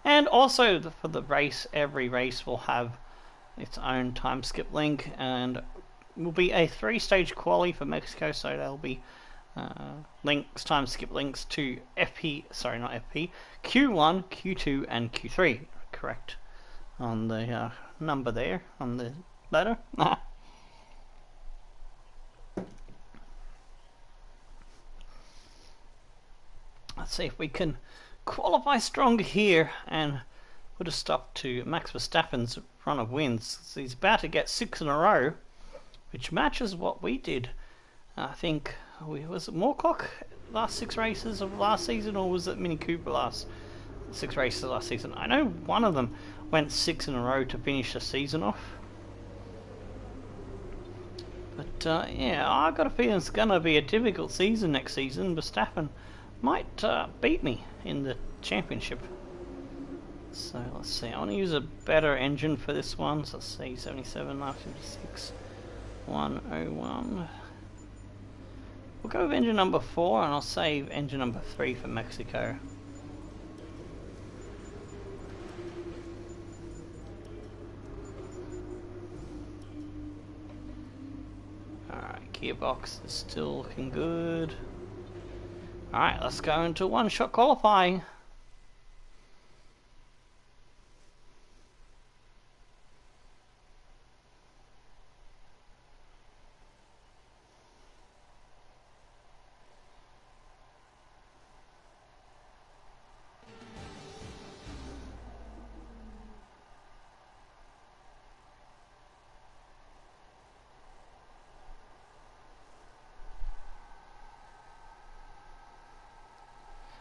And also for the race, every race will have its own time skip link, and will be a 3-stage quali for Mexico, so there'll be links, time skip links to Q1, Q2 and Q3, correct on the number there on the letter. Let's see if we can qualify stronger here and put a stop to Max Verstappen's run of wins. So he's about to get 6 in a row, which matches what we did. I think was it Morklock last 6 races of last season, or was it Mini Cooper last 6 races last season? I know one of them went 6 in a row to finish the season off. But yeah, I've got a feeling it's going to be a difficult season next season. Verstappen might beat me in the championship. So let's see, I want to use a better engine for this one. So let's see, 77, 956, 101. We'll go with engine number 4 and I'll save engine number 3 for Mexico. Alright, gearbox is still looking good. Alright, let's go into one-shot qualifying.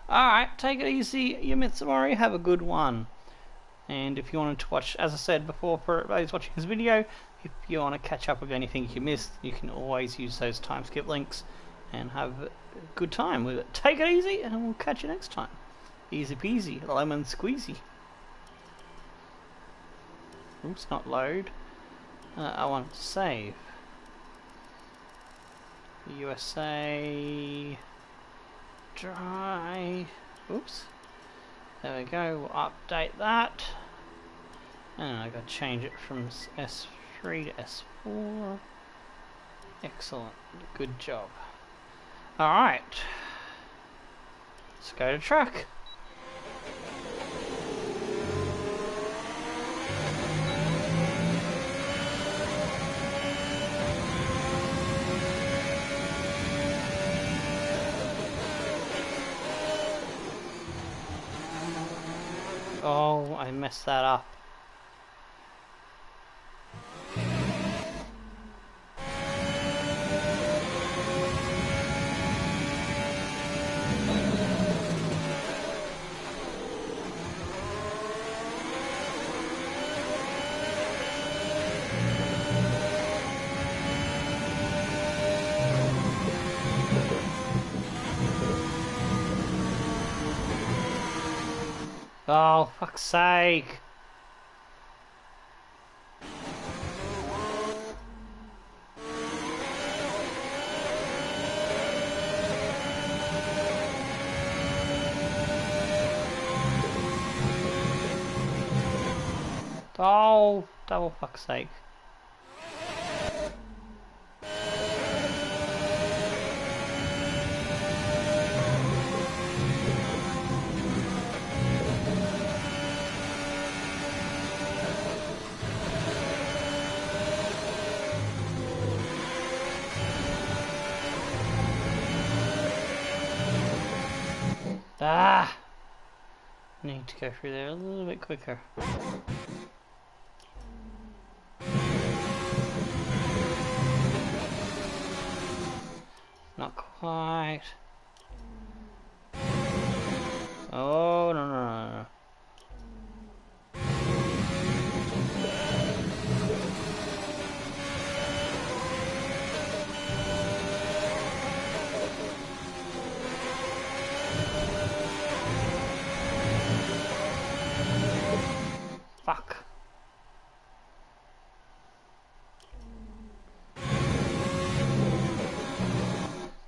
Alright, take it easy, Yamitsumori, have a good one. And if you wanted to watch, as I said before, for those watching this video, if you want to catch up with anything you missed, you can always use those time skip links and have a good time with it. Take it easy, and we'll catch you next time. Easy peasy, lemon squeezy. Oops, not load. I want to save. USA... Dry. Oops. There we go. We'll update that. And I got to change it from S3 to S4. Excellent. Good job. Alright. Let's go to track. Oh, I messed that up. Oh, fuck's sake. Oh, double fuck's sake. Ah! Need to go through there a little bit quicker. Not quite. Oh, no, no, no, no. Fuck.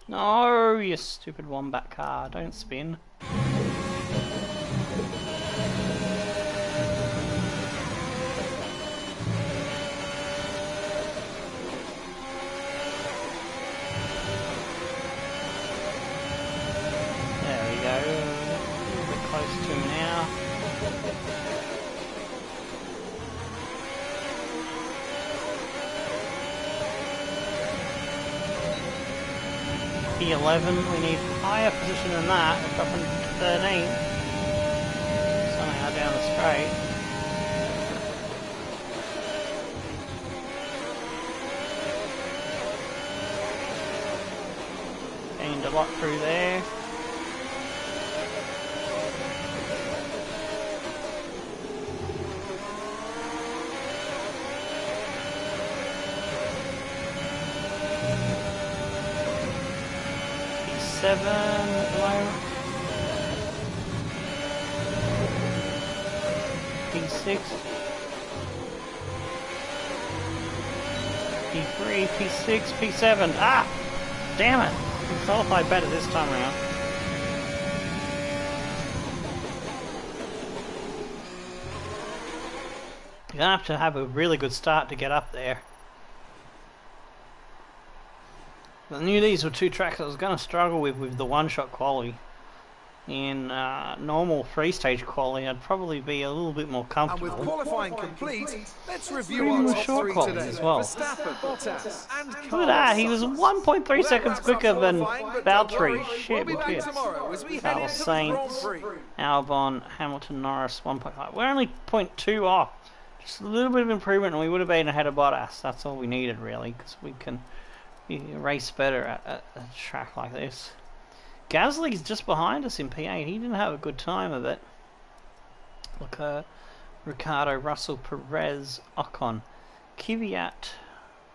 No, you stupid wombat car, don't spin. There we go, a little bit close to him now. P11, we need higher position than that, up into 13. Somehow down the straight. Gained a lot through there. P7 at the moment. P6. P3, P6, P7. Ah! Damn it! Qualified better this time around. You're gonna have a really good start to get up there. I knew these were two tracks I was gonna struggle with the one-shot quality. In normal three-stage quality, I'd probably be a little bit more And comfortable. with qualifying complete, let's review Even our with top short three quality today. as well. Verstappen, Bottas, and Look at Carlos that, he was Sainz. 1.3 Well, that seconds wraps up quicker than qualifying, but don't worry, Valtteri. we'll Shit, be look back at tomorrow as we head Carlos into the Grand Sainz, Prix. Albon, Hamilton, Norris, 1.5. We're only 0.2 off. Just a little bit of improvement and we would have been ahead of Bottas. That's all we needed really, because we can race better at a track like this. Gasly's just behind us in P8. He didn't have a good time of it. Look, Ricardo, Russell, Perez, Ocon, Kvyat,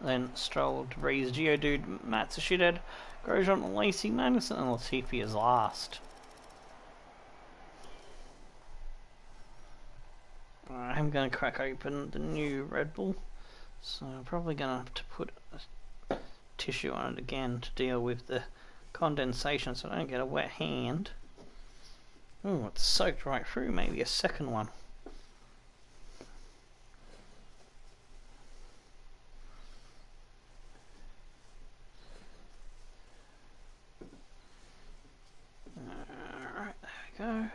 then Stroll, DeVries, Geodude, Matsushita, Grosjean, Lacey, Magnussen, and Latifi is last. I'm going to crack open the new Red Bull, so I'm probably going to have to put a tissue on it again to deal with the condensation so I don't get a wet hand. Oh, it's soaked right through. Maybe a second one. Alright, there we go.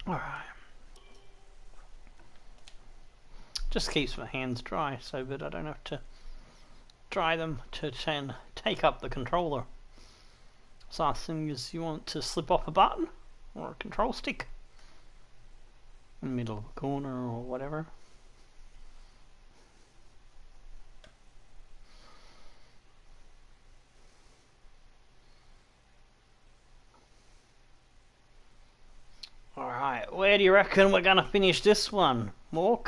Alright. Just keeps my hands dry so that I don't have to dry them to take up the controller. So I think is you want to slip off a button or a control stick in the middle of a corner or whatever. Alright, where do you reckon we're going to finish this one, Mork?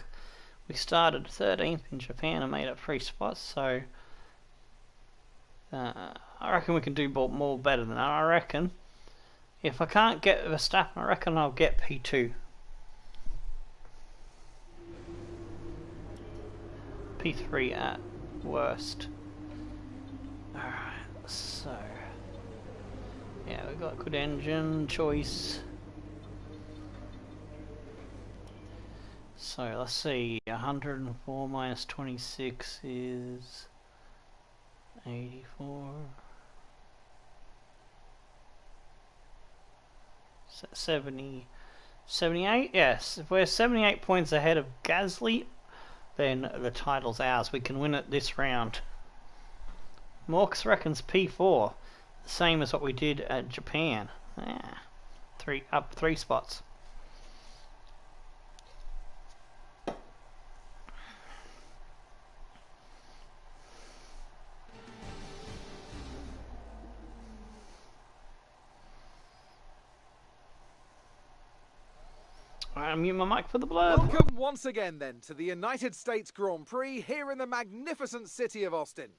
We started 13th in Japan and made up 3 spots, so I reckon we can do more better than that. I reckon if I can't get Verstappen, I reckon I'll get P2. P3 at worst. Alright, so yeah, we've got good engine choice. So let's see, 104 minus 26 is 84. 78? Yes, if we're 78 points ahead of Gasly, then the title's ours. We can win it this round. Morks reckons P4, the same as what we did at Japan. Yeah, up 3 spots. I'll mute my mic for the blurb. Welcome once again then to the United States Grand Prix here in the magnificent city of Austin.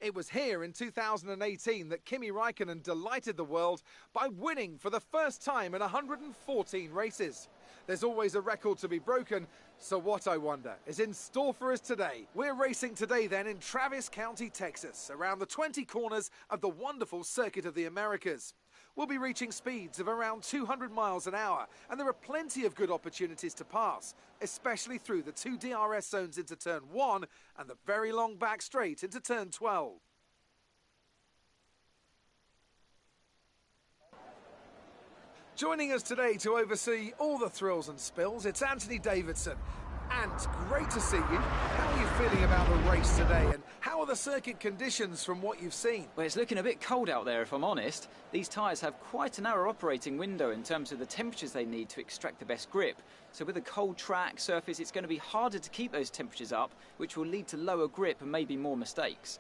It was here in 2018 that Kimi Räikkönen delighted the world by winning for the first time in 114 races. There's always a record to be broken, so what, I wonder, is in store for us today? We're racing today then in Travis County, Texas, around the 20 corners of the wonderful Circuit of the Americas. We'll be reaching speeds of around 200 miles an hour, and there are plenty of good opportunities to pass, especially through the 2 DRS zones into Turn 1 and the very long back straight into Turn 12. Joining us today to oversee all the thrills and spills, it's Anthony Davidson. And great to see you. How are you feeling about the race today, and how are the circuit conditions from what you've seen? Well, it's looking a bit cold out there, if I'm honest. These tyres have quite a narrow operating window in terms of the temperatures they need to extract the best grip. So with a cold track surface, it's going to be harder to keep those temperatures up, which will lead to lower grip and maybe more mistakes.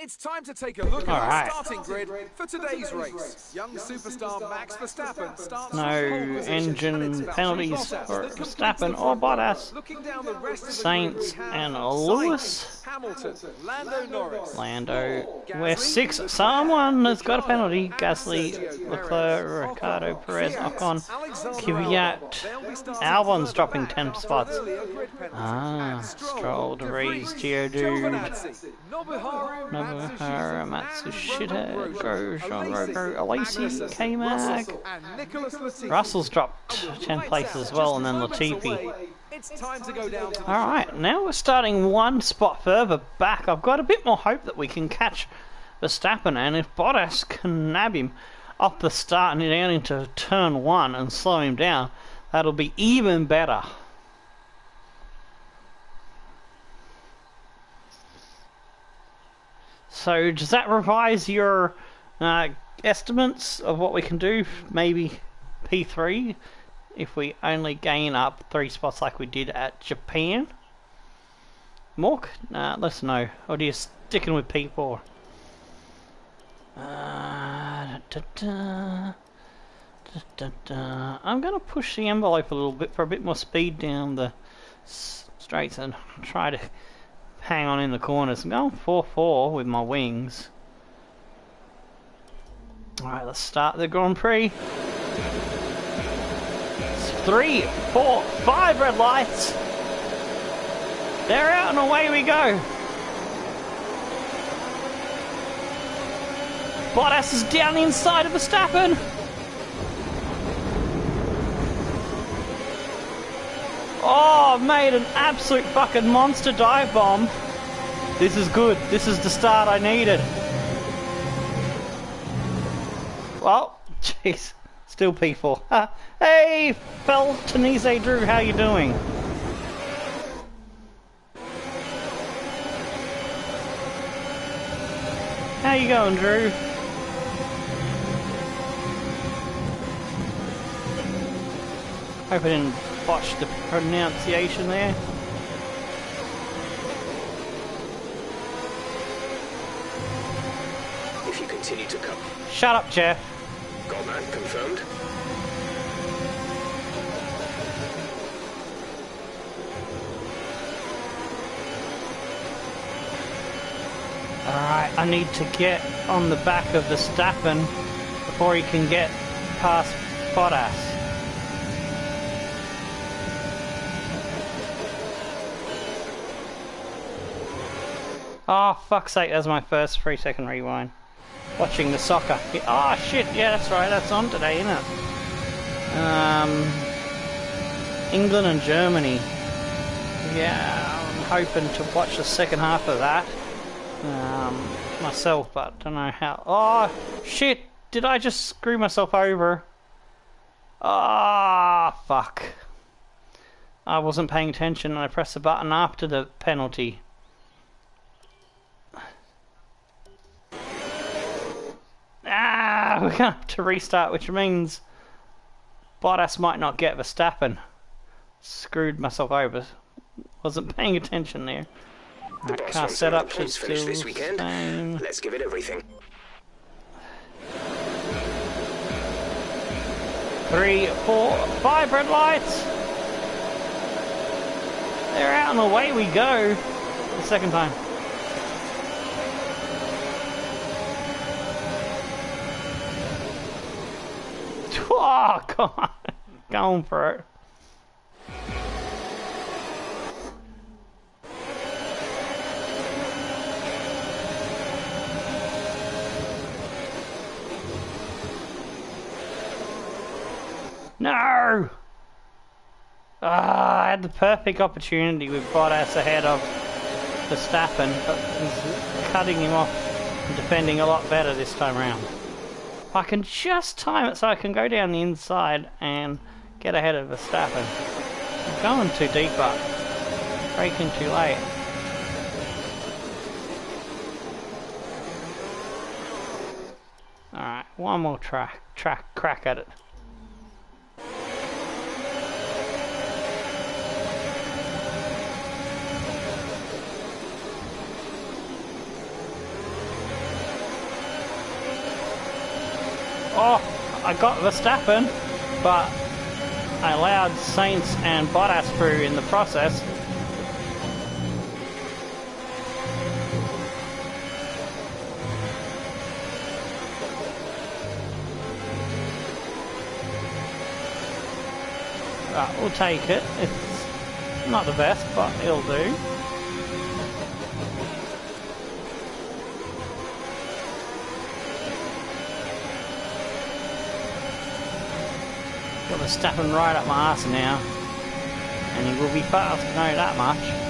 It's time to take a look at All our right. starting grid for today's race. Young superstar Max Verstappen starts No from pole position, and it's engine about penalties Bottas for that completes Verstappen the or front row. Bottas. Looking down the rest of the Saints grid, we have and Sainz, Lewis. Hamilton, Lando Norris, Lando, we're 6. Someone has got a penalty. Gasly, Leclerc, Ricardo, Perez, Ocon, Kvyat. Albon's dropping 10 spots. Stroll, De Vries, Geodude, Nobuharu, Matsushita, Grosjean, Rogo, Alesi, K-Mac. Russell's dropped 10 places as well, and then Latifi. Alright, now we're starting one spot further back. I've got a bit more hope that we can catch Verstappen, and if Bottas can nab him off the start and down into turn 1 and slow him down, that'll be even better. So does that revise your estimates of what we can do? Maybe P3 if we only gain up 3 spots like we did at Japan? Mork? Let us know. Or are you sticking with P4? I'm going to push the envelope a little bit for a bit more speed down the straights and try to hang on in the corners. I'm going 4-4 with my wings. Alright, let's start the Grand Prix. 3, 4, 5 red lights. They're out and away we go. Bottas is down the inside of Verstappen. Oh, made an absolute fucking monster dive bomb. This is good. This is the start I needed. Well, jeez. Still P4. Hey, Feltonise Drew, how you doing? How you going, Drew? Hope I didn't botch the pronunciation there. If you continue to come. Shut up, Jeff. Got that confirmed? Alright, I need to get on the back of Verstappen before he can get past Bottas. Oh, fuck's sake, that's my first 3-second rewind. Watching the soccer. Oh shit, yeah, that's right, that's on today, isn't it? England and Germany. Yeah, I'm hoping to watch the second half of that myself, but don't know how. Oh shit, did I just screw myself over? Ah, fuck. I wasn't paying attention and I pressed the button after the penalty. We're gonna have to restart, which means Bottas might not get Verstappen. Screwed myself over. Wasn't paying attention there. Right, car setup should still this weekend. same. Let's give it everything. 3, 4, 5 red lights. They're out and away we go. The second time. Oh, come on. Going for it. No! I had the perfect opportunity with Bottas ahead of Verstappen, but he's cutting him off and defending a lot better this time around. If I can just time it so I can go down the inside and get ahead of Verstappen. Going too deep up. Braking too late. Alright, one more crack at it. Oh, I got Verstappen, but I allowed Sainz and Bottas through in the process. Right, we'll take it. It's not the best, but it'll do. Got Verstappen right up my arse now, and he will be fast, I know that much.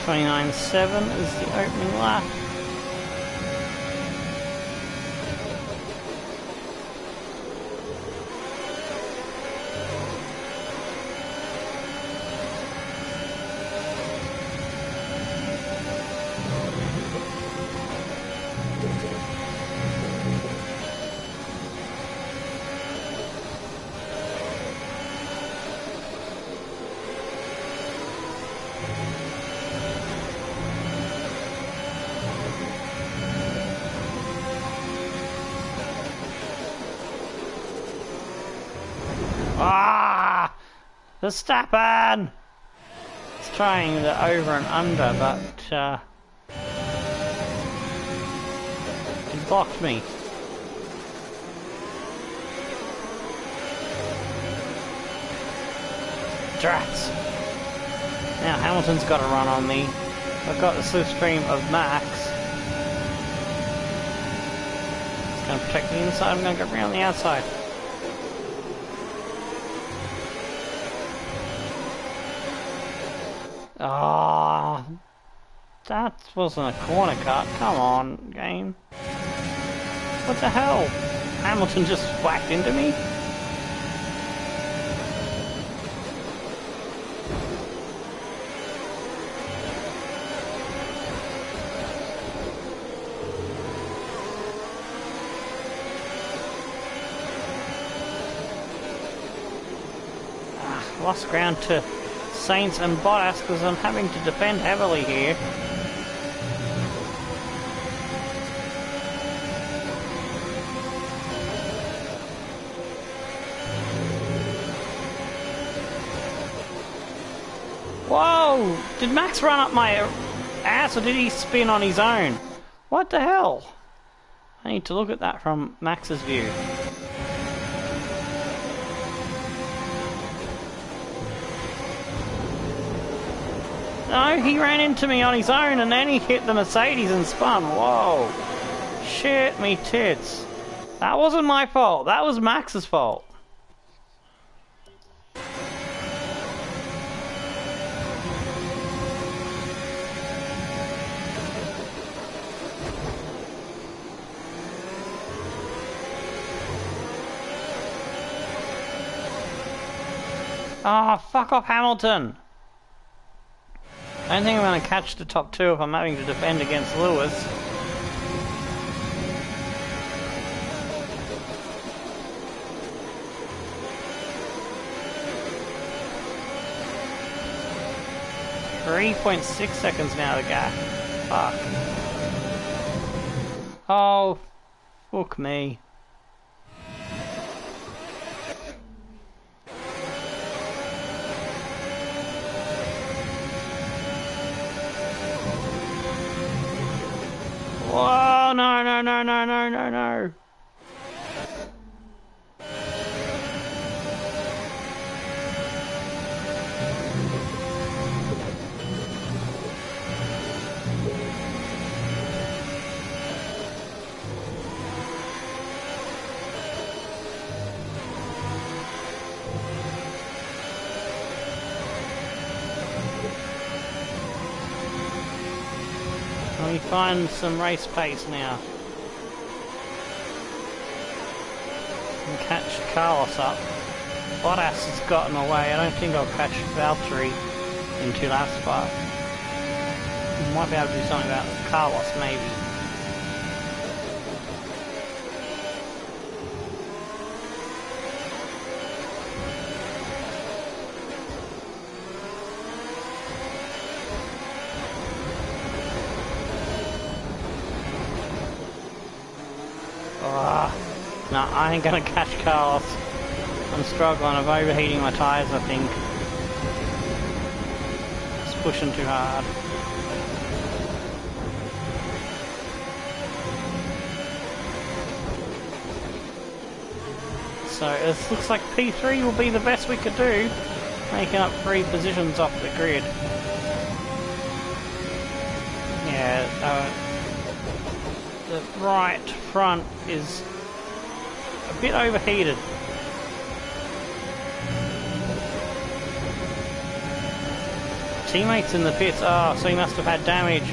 .29.7 is the opening lap. Ah! Verstappen! It's trying the over and under, but it blocked me. Drats! Now Hamilton's got a run on me. I've got the slipstream of Max. It's going to protect the inside, I'm going to go around the outside. Ah, that wasn't a corner cut. Come on, game. What the hell? Hamilton just whacked into me? Lost ground to Sainz and Bottas because I'm having to defend heavily here. Whoa! Did Max run up my ass or did he spin on his own? What the hell? I need to look at that from Max's view. No, he ran into me on his own and then he hit the Mercedes and spun. Whoa. Shit me tits. That wasn't my fault. That was Max's fault. Ah, oh, fuck off Hamilton. I don't think I'm going to catch the top two if I'm having to defend against Lewis. .6 seconds now to go. Fuck. Oh, fuck me. Oh, no, no, no, no, no, no, no. Let me find some race pace now. And catch Carlos up. Bottas has gotten away. I don't think I'll catch Valtteri in 2 laps, but might be able to do something about Carlos, maybe. No, I ain't gonna catch Carlos. I'm struggling. I'm overheating my tyres, I think. Just pushing too hard. So it looks like P3 will be the best we could do, making up 3 positions off the grid. Yeah, the right front is a bit overheated. Teammates in the pits. Oh, so he must have had damage.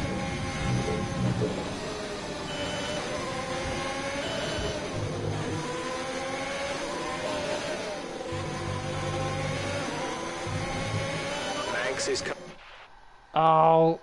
Max is Oh.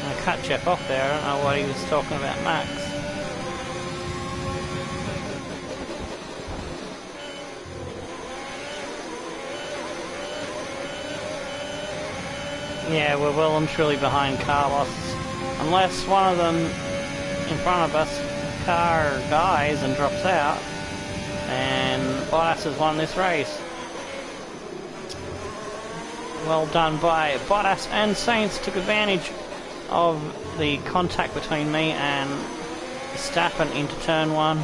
I cut Jeff off there. I don't know what he was talking about, Max. Yeah, we're well and truly behind Carlos. Unless one of them in front of us car dies and drops out, and Bottas has won this race. Well done by Bottas, and Sainz took advantage of the contact between me and Verstappen into turn 1.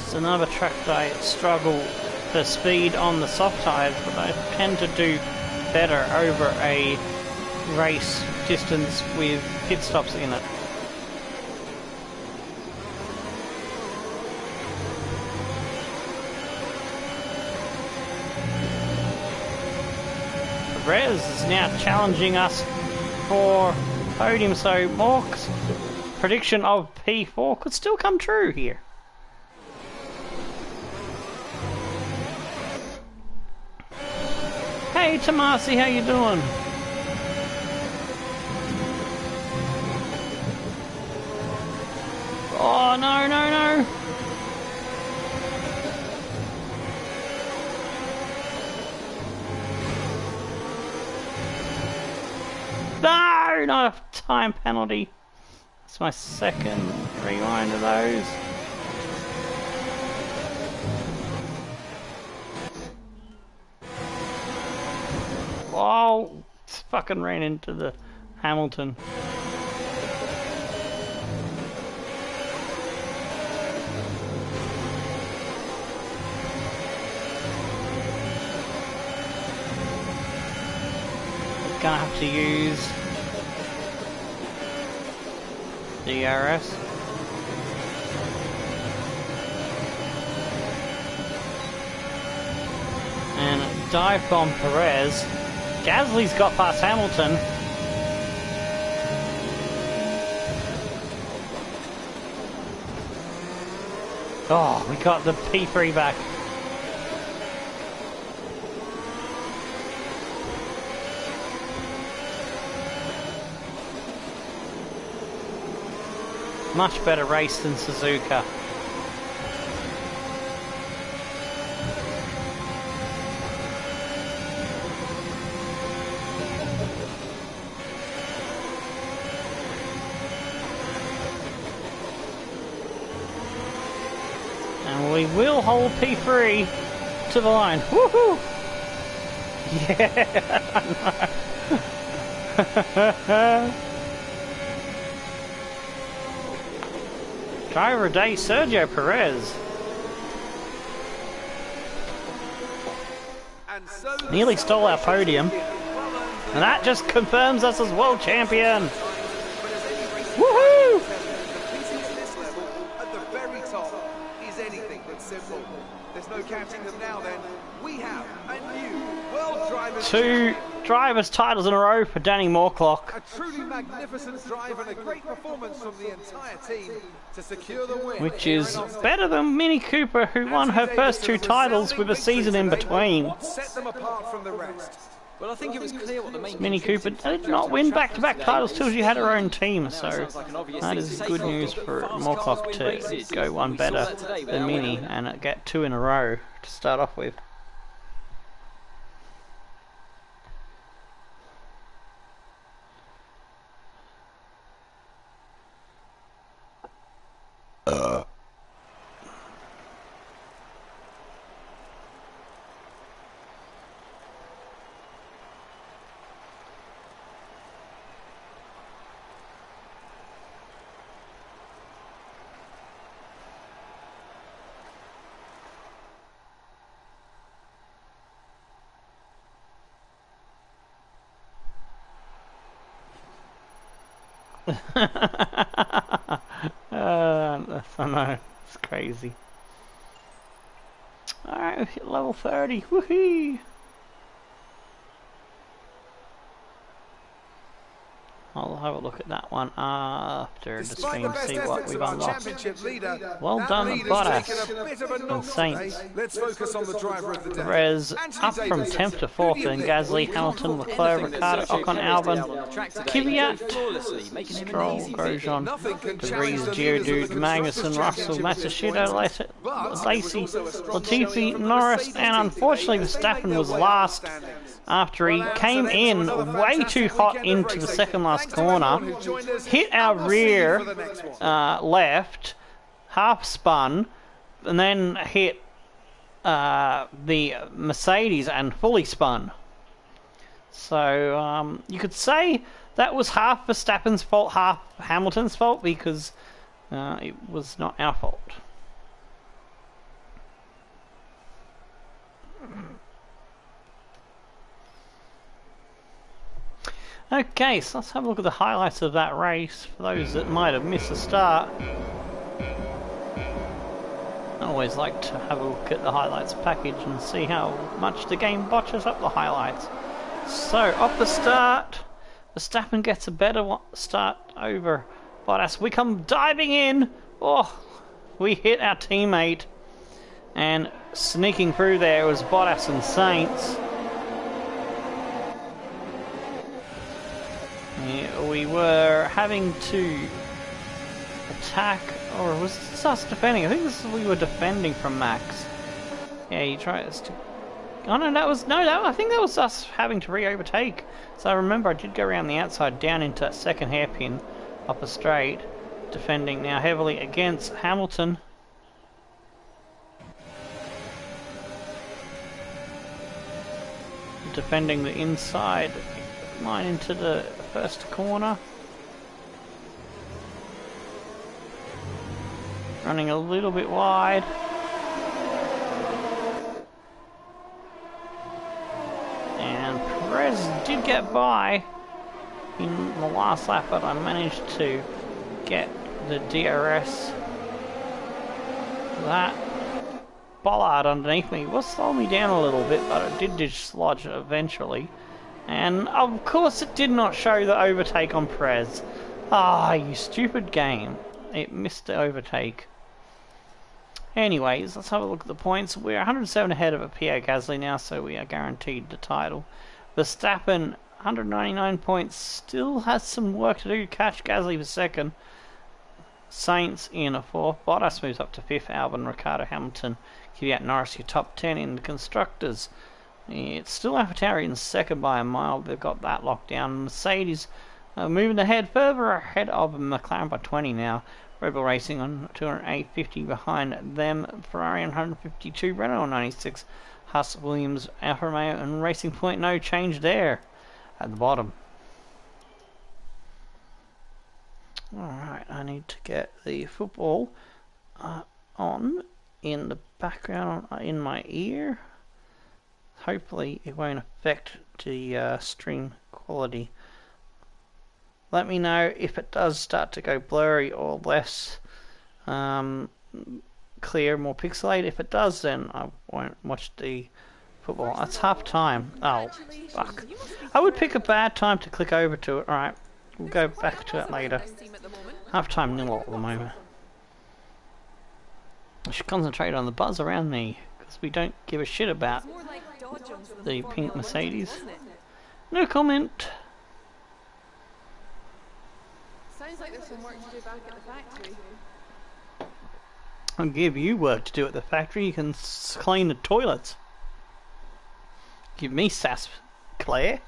It's another track that I struggle for speed on the soft tyres, but I tend to do better over a race distance with pit stops in it. Perez is now challenging us for podium, so Mork's prediction of P4 could still come true here. Hey Tomasi, how you doing? Oh no, no, no! No, not a time penalty. It's my second rewind of those. Oh, fucking ran into the Hamilton. Gonna have to use DRS. And dive bomb Perez. Gasly's got past Hamilton. Oh, we got the P3 back. Much better race than Suzuka. And we will hold P3 to the line. Woohoo! Yeah! Driver of day, Sergio Perez. Nearly stole our podium. And that just confirms us as world champion. Woohoo! At the very top is anything but simple. There's no counting them now then. We have a new World Drivers' Two drivers' titles in a row for Danny Morklock. A truly magnificent drive and a great performance from the entire team to secure the win. Which is better than Mini Cooper, who won her first two titles with a season in between. What set them apart from the rest? Well, I think it was clear what the main Mini Cooper did not win back-to-back titles till she had her own team, so that is good news for Morklock to go one better than Mini and get two in a row to start off with. I know, it's crazy. Alright, we've hit level 30, woohoo! I'll have a look at that one after the stream, see what we've unlocked. Well done, Bottas and Saints. Let's focus on the driver of the day. Perez up from 10th to 4th, then Gasly, Hamilton, Leclerc, Ricciardo, Ocon, Albon, Kvyat, Stroll, Grosjean, De Vries, Geodude, Magnussen, Russell, Matsushita, Lacey, Latifi, Norris, and unfortunately Verstappen was last after he came in way too hot into the second last corner, hit our rear left, half spun, and then hit the Mercedes and fully spun. So you could say that was half Verstappen's fault, half Hamilton's fault, because it was not our fault. Okay, so let's have a look at the highlights of that race for those that might have missed the start. I always like to have a look at the highlights package and see how much the game botches up the highlights. So, off the start, Verstappen gets a better start over Bottas. We come diving in. Oh, we hit our teammate. And sneaking through there was Bottas and Saints. We were having to attack, or was this us defending? I think we were defending from Max. Yeah, he tries to. Oh no, I think that was us having to re-overtake. So I remember I did go around the outside down into that second hairpin up a straight, defending now heavily against Hamilton. Defending the inside line into the first corner. Running a little bit wide. And Perez did get by in the last lap, but I managed to get the DRS. That bollard underneath me will slow me down a little bit, but it did dislodge eventually. And of course it did not show the overtake on Perez. Ah, you stupid game. It missed the overtake. Anyways, let's have a look at the points. We're 107 ahead of Pierre Gasly now, so we are guaranteed the title. Verstappen, 199 points, still has some work to do to catch Gasly for second. Saints in 4th. Bottas moves up to 5th. Albon, Ricciardo, Hamilton, Kvyat, Norris, your top 10 in the constructors. It's still AlphaTauri in 2nd by a mile. They've got that locked down. Mercedes moving ahead, further ahead of McLaren by 20 now. Red Bull Racing on 208.50 behind them. Ferrari on 152. Renault on 96. Haas, Williams, Alfa Romeo, and Racing Point. No change there at the bottom. Alright, I need to get the football on in the background in my ear. Hopefully it won't affect the stream quality. Let me know if it does start to go blurry or less clear, more pixelated. If it does, then I won't watch the football. It's half time. Oh, fuck. I would pick a bad time to click over to it. Alright, we'll go back to it later. Half time 0 at the moment. I should concentrate on the buzz around me, because we don't give a shit about the pink Mercedes. No comment. Sounds like there's some work to do back at the factory. I'll give you work to do at the factory. You can clean the toilets. Give me sass, Claire.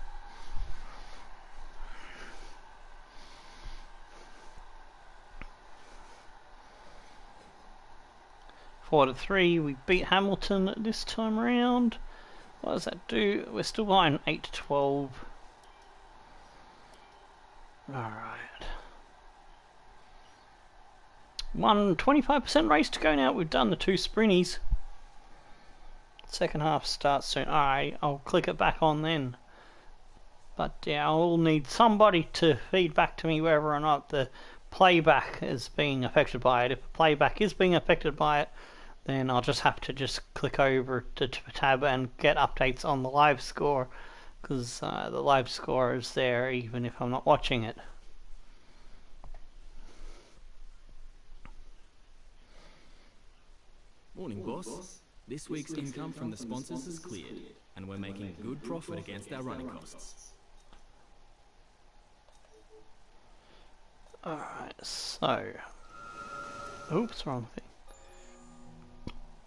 Four to 3. We beat Hamilton this time around. What does that do? We're still behind 8 to 12. Alright. 25% race to go now. We've done the 2 sprinties. Second half starts soon. Alright, I'll click it back on then. But yeah, I'll need somebody to feed back to me whether or not the playback is being affected by it. If the playback is being affected by it, then I'll just have to click over to tab and get updates on the live score, because the live score is there even if I'm not watching it. Morning, boss. This week's income from the sponsors is cleared, and we're making good profit against our running costs. Alright, so... Oops, wrong thing.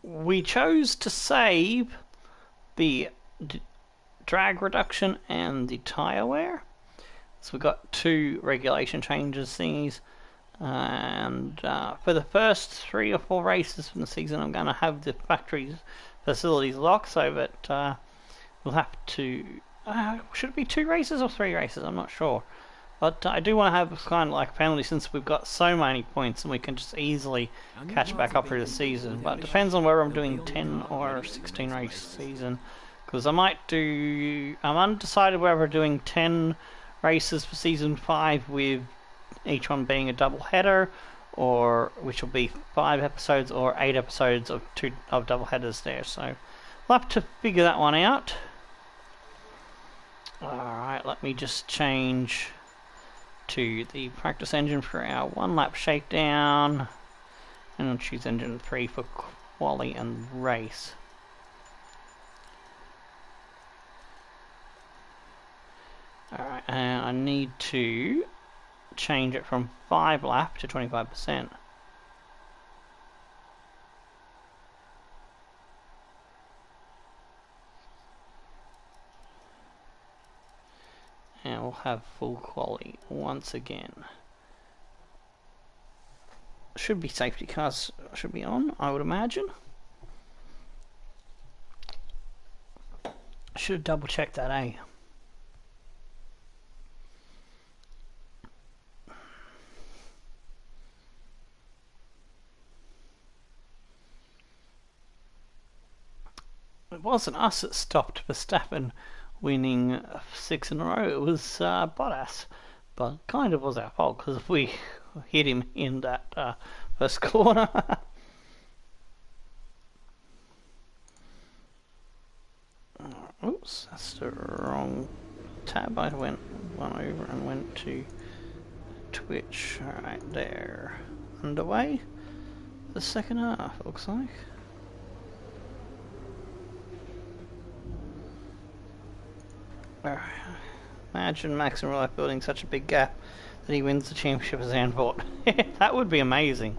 We chose to save the drag reduction and the tyre wear. So we've got 2 regulation changes thingies. And for the first 3 or 4 races from the season, I'm going to have the factory's facilities locked, so that we'll have to... should it be 2 races or 3 races? I'm not sure. But I do want to have kind of like a penalty, since we've got so many points and we can just easily catch back up through the season. But it depends on whether I'm doing 10 or 16 race season, because I might do... I'm undecided whether we're doing 10 races for season 5 with each one being a double header, or which will be 5 episodes or 8 episodes of double headers there. So we'll have to figure that one out. Alright, let me just change to the practice engine for our 1 lap shakedown, and I'll choose engine 3 for quali and race. Alright, and I need to change it from 5 lap to 25%. And we'll have full quality once again. Should be safety cars should be on, I would imagine. Should have double checked that, eh? It wasn't us that stopped Verstappen winning 6 in a row. It was Bottas, but kind of was our fault because we hit him in that first corner. Oops, that's the wrong tab. I went one over and went to Twitch. Alright, there. Underway. The second half, looks like. Imagine Max and Relife building such a big gap. that he wins the championship as Zandvoort. That would be amazing.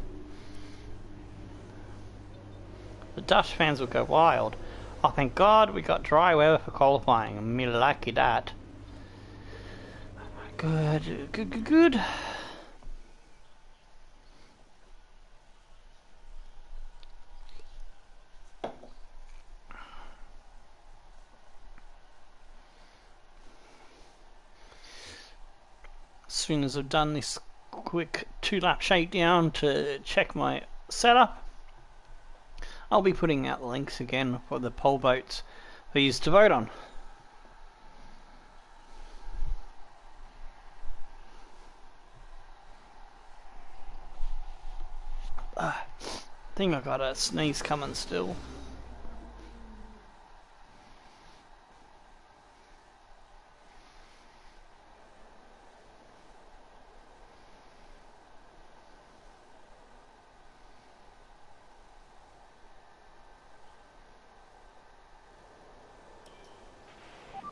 The Dutch fans would go wild. Oh, thank God we got dry weather for qualifying. Me lucky that. Good, good, good, good. As soon as I've done this quick 2-lap shakedown to check my setup, I'll be putting out the links again for the poll votes for you to vote on. I think I got a sneeze coming still.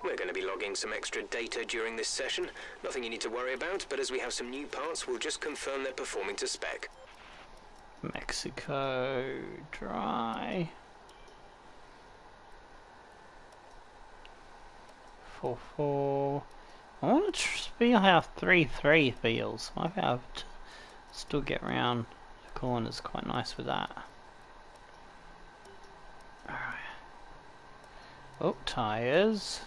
We're going to be logging some extra data during this session. Nothing you need to worry about, but as we have some new parts, we'll just confirm they're performing to spec. Mexico dry. 4-4. I want to feel how 3-3 feels. Might be able to still get around the corners quite nice with that. Alright. Oh, tyres.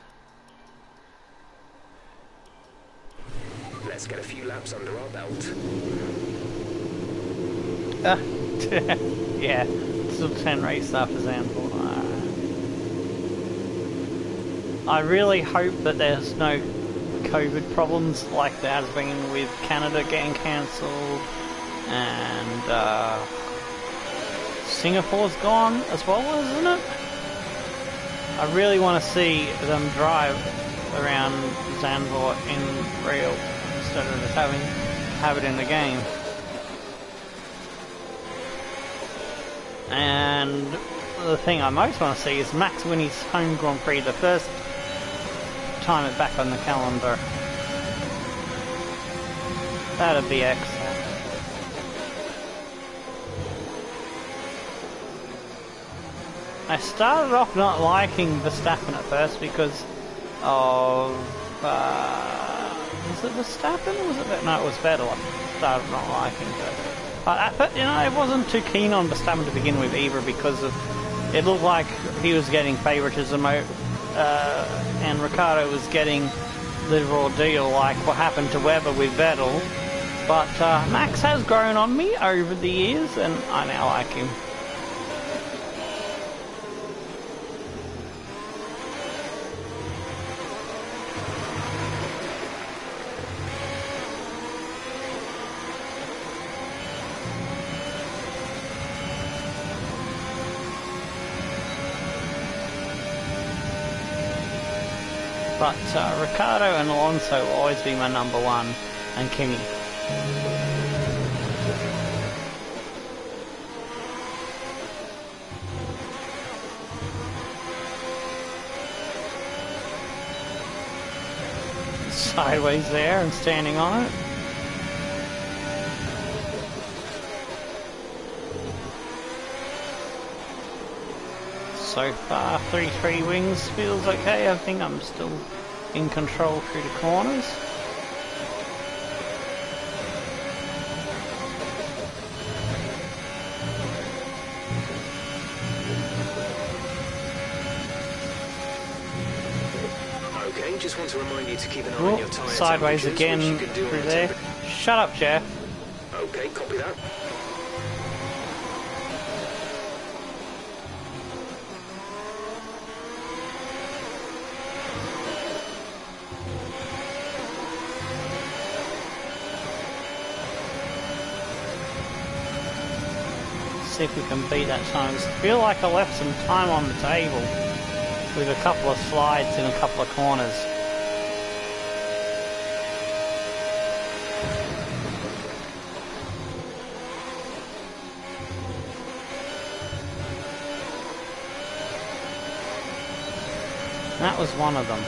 Let's get a few laps under our belt. Yeah, still 10 race after Zandvoort. I really hope that there's no COVID problems like there has been with Canada getting cancelled and Singapore's gone as well, isn't it? I really want to see them drive around Zandvoort in real instead of just have it in the game. And the thing I most want to see is Max win his home Grand Prix, the first time it back on the calendar. That'd be excellent. I started off not liking Verstappen at first because of was it Verstappen or was it no, it was Vettel. I started not liking it. But you know, I wasn't too keen on Verstappen to begin with either because of it looked like he was getting favouritism and Ricciardo was getting the raw deal like what happened to Webber with Vettel. But Max has grown on me over the years and I now like him. But Ricciardo and Alonso will always be my number one, and Kimi. Sideways there and standing on it. So far, 3-3 wings feels okay. I think I'm still in control through the corners. Okay, just want to remind you to keep an eye on your tyre sideways temperatures, again which you can do through on there. Shut up, Jeff. Okay, copy that. See if we can beat that time. I feel like I left some time on the table with a couple of slides in a couple of corners. That was one of them.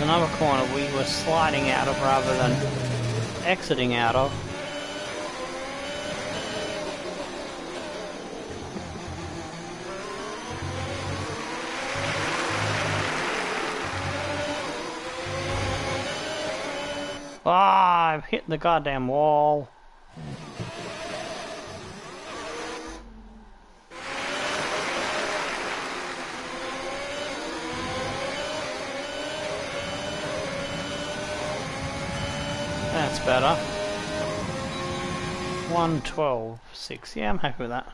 another corner we were sliding out of rather than exiting out of. Ah, I've hit the goddamn wall. That's better. 112.6. Yeah, I'm happy with that.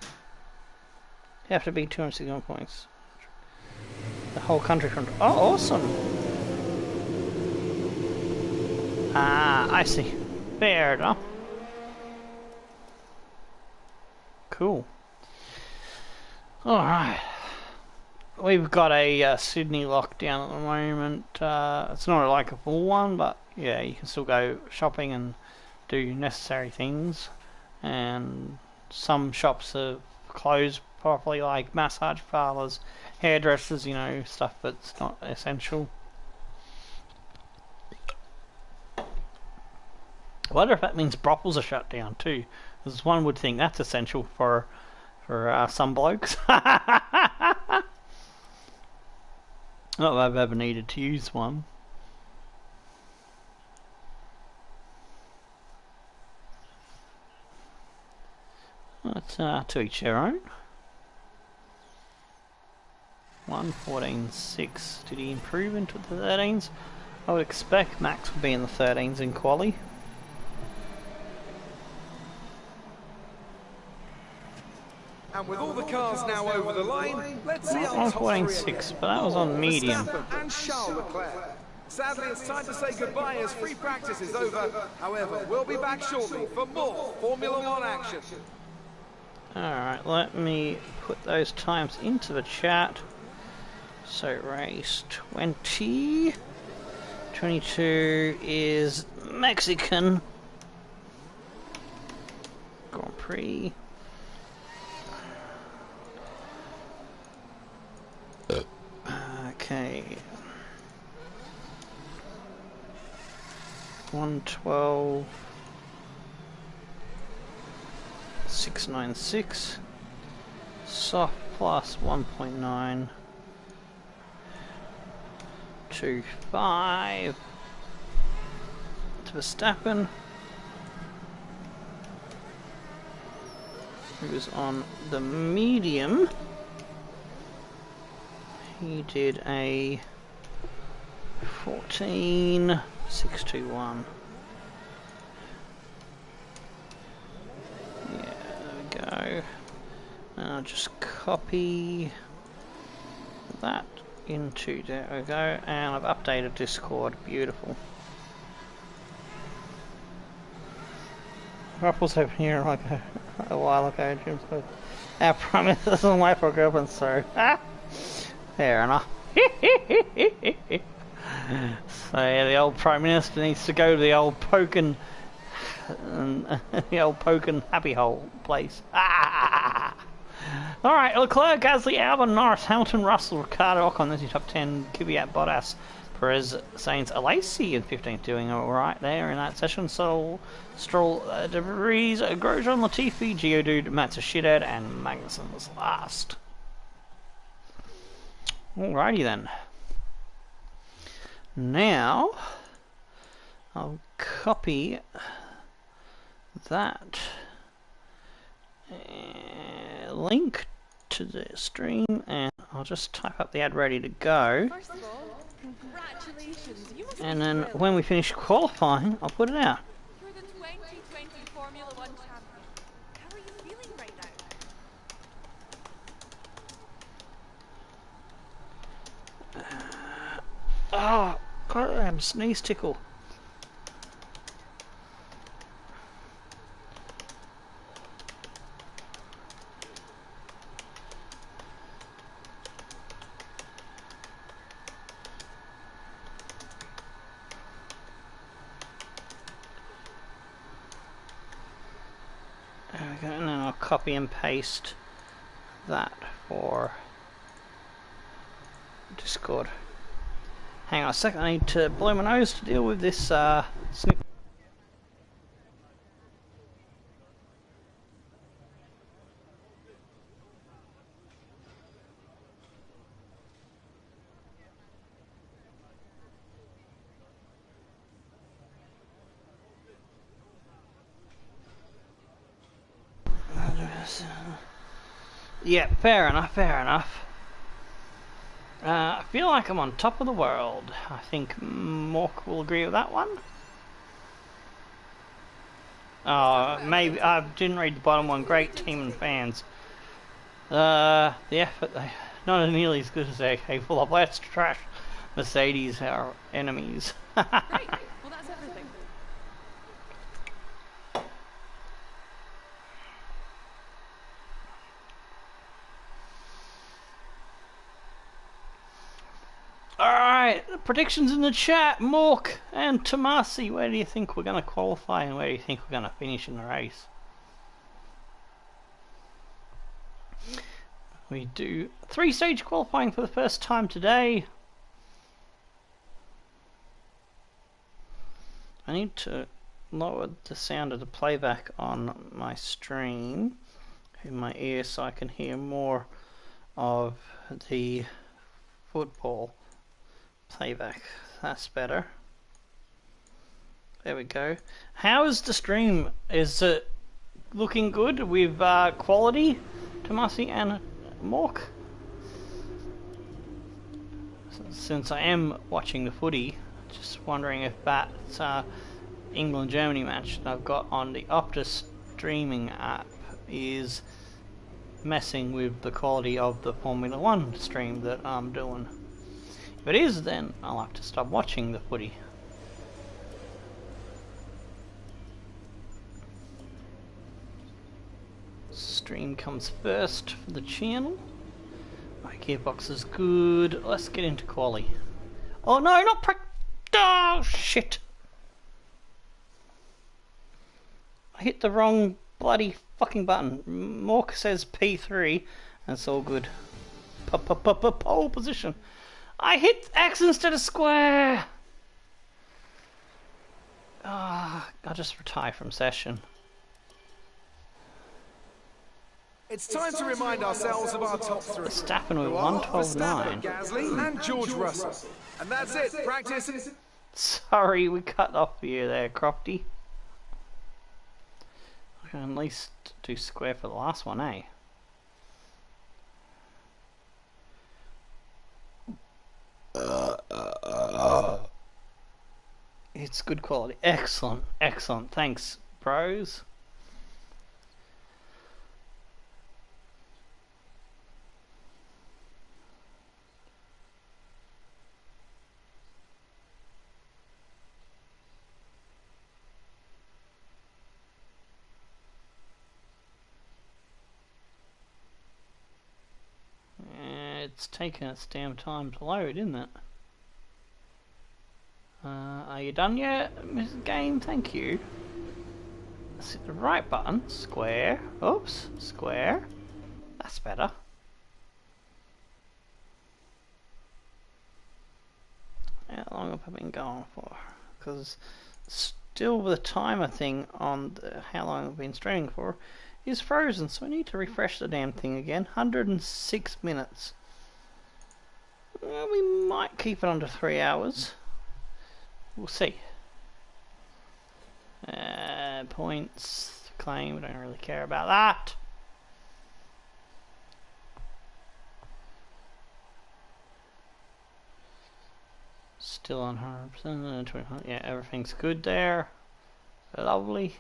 You have to be 261 points. The whole country from... Oh, awesome! Ah, I see. Fair enough. Cool. Alright. We've got a Sydney lockdown at the moment. It's not like a full one, but yeah, you can still go shopping and do necessary things. And some shops are closed properly, like massage parlours, hairdressers, you know, stuff that's not essential. I wonder if that means brothels are shut down too, because one would think that's essential for some blokes. Not that I've ever needed to use one. But to each their own. 114.6. Did he improve into the 13s? I would expect Max would be in the 13s in quali. And with all the cars now over the line, let's see our top 114.6, but that was on medium. Verstappen and Charles Leclerc. Sadly, it's time to say goodbye as free practice is over. However, we'll be back shortly for more Formula One action. Alright, let me put those times into the chat. So race 20. 22 is Mexican Grand Prix. Okay. 112. 696. Soft plus 1.9. 25 to Verstappen, who's on the medium. He did a 14.621. Yeah, there we go. And I'll just copy that into, there we go, and I've updated Discord. Beautiful. Ruffles open here like a while ago. Jim said, our Prime Minister doesn't wait for a girlfriend, so fair enough. So yeah, the old Prime Minister needs to go to the old Pokin the old Pokin happy hole place. Alright, Leclerc, Gasly, Albon, Norris, Hamilton, Russell, Ricciardo, Ocon, there's your top 10. Kvyat, Bottas, Perez, Sainz, Alesi in 15th, doing alright there in that session. So, Stroll, De Vries, Grosjean, Latifi, Geodude, Matsushita, and Magnussen was last. Alrighty then. Now, I'll copy that link to the stream and I'll just type up the ad ready to go. First of all, congratulations. You must And be then thrilled. when we finish qualifying, I'll put it out. You're the 2020 Formula One champion. How are you feeling right now? Oh, goddamn sneeze tickle. There we go, and then I'll copy and paste that for Discord. Hang on a second, I need to blow my nose to deal with this snip. Yeah, fair enough, fair enough. I feel like I'm on top of the world. I think Mork will agree with that one. Oh, maybe I didn't read the bottom one. Great team and fans. The effort, they not nearly as good as their capable of. Let's trash Mercedes, our enemies. Great. Well, that's everything. Alright, predictions in the chat. Mork and Tomasi, where do you think we're going to qualify and where do you think we're going to finish in the race? We do 3-stage qualifying for the first time today. I need to lower the sound of the playback on my stream in my ear so I can hear more of the football playback. That's better. There we go. How is the stream? Is it looking good with quality, Tomasi and Mork? Since I am watching the footy, just wondering if that's England-Germany match that I've got on the Optus streaming app is messing with the quality of the Formula 1 stream that I'm doing. If it is, then I'll have to stop watching the footy. Stream comes first for the channel. My gearbox is good. Let's get into quali. Oh no, not oh shit! I hit the wrong bloody fucking button. Mork says P3, and it's all good. Pole position. I hit X instead of square! Ah, I'll just retire from session. It's time to remind ourselves of our top three. Verstappen with Verstappen, 112.9. Gasly, and George Russell. And that's it. Practice. Sorry, we cut off you there, Crofty. I can at least do square for the last one, eh? It's good quality. Excellent, excellent. Thanks, bros. It's taking its damn time to load, isn't it? Are you done yet, Mrs. Game? Thank you. Let's hit the right button. Square. Oops. Square. That's better. How long have I been going for? Because still the timer thing on how long I've been streaming for is frozen, so I need to refresh the damn thing again. 106 minutes. Well, we might keep it under 3 hours. We'll see. Points claim, I don't really care about that. Still on 100%. Yeah, everything's good there. Lovely.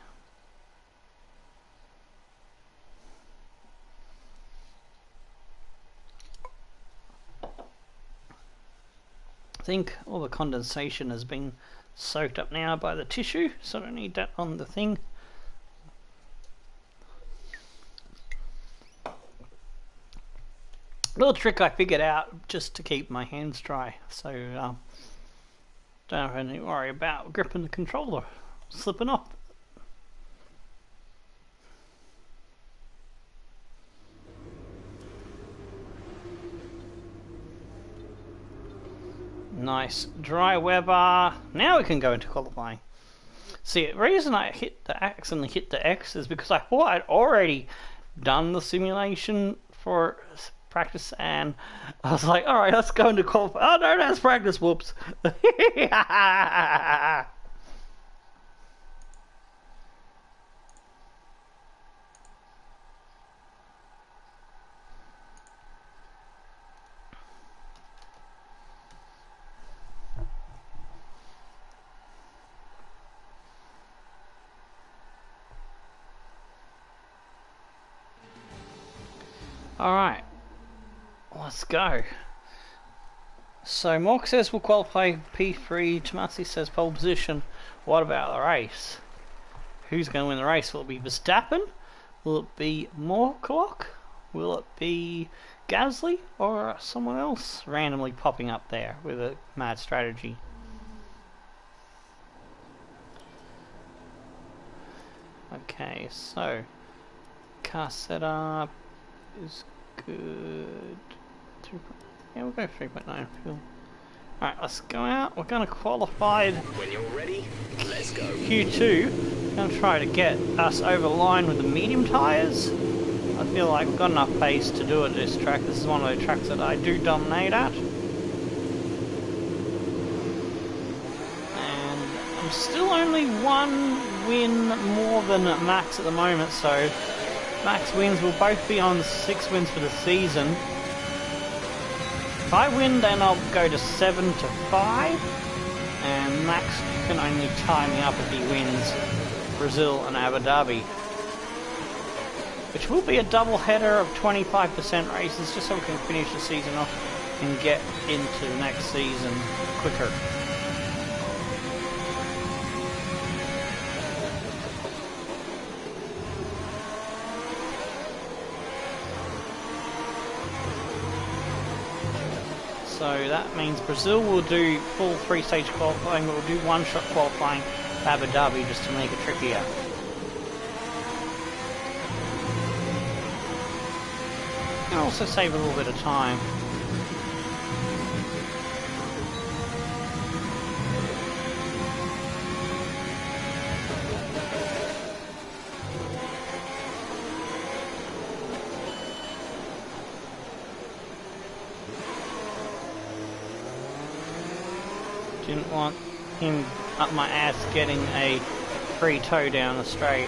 I think all the condensation has been soaked up now by the tissue, so I don't need that on the thing. Little trick I figured out just to keep my hands dry, so don't have to worry about gripping the controller slipping off. Nice. Dry weather. Now we can go into qualifying. See, the reason I accidentally hit the X is because I thought I'd already done the simulation for practice, and I was like, alright, let's go into qualifying. Oh no, that's practice. Whoops. Alright, let's go. So Mork says we'll qualify P3, Tomasi says pole position. What about the race? Who's going to win the race? Will it be Verstappen? Will it be Morklock? Will it be Gasly? Or someone else randomly popping up there with a mad strategy? Okay, so car setup is good. Yeah, we'll go 3.9 fuel. Alright, let's go out. We're going to qualify When you're ready, let's go. Q2. Going to try to get us over the line with the medium tyres. I feel like we've got enough pace to do it this track. This is one of the tracks that I do dominate at. And I'm still only one win more than Max at the moment, so Max wins will both be on 6 wins for the season. If I win, then I'll go to 7 to 5, and Max can only tie me up if he wins Brazil and Abu Dhabi, which will be a double header of 25% races, just so we can finish the season off and get into the next season quicker. So that means Brazil will do full 3-stage qualifying, but we'll do one-shot qualifying for Abu Dhabi just to make it trickier. And also save a little bit of time. Didn't want him up my ass getting a free toe down the straight.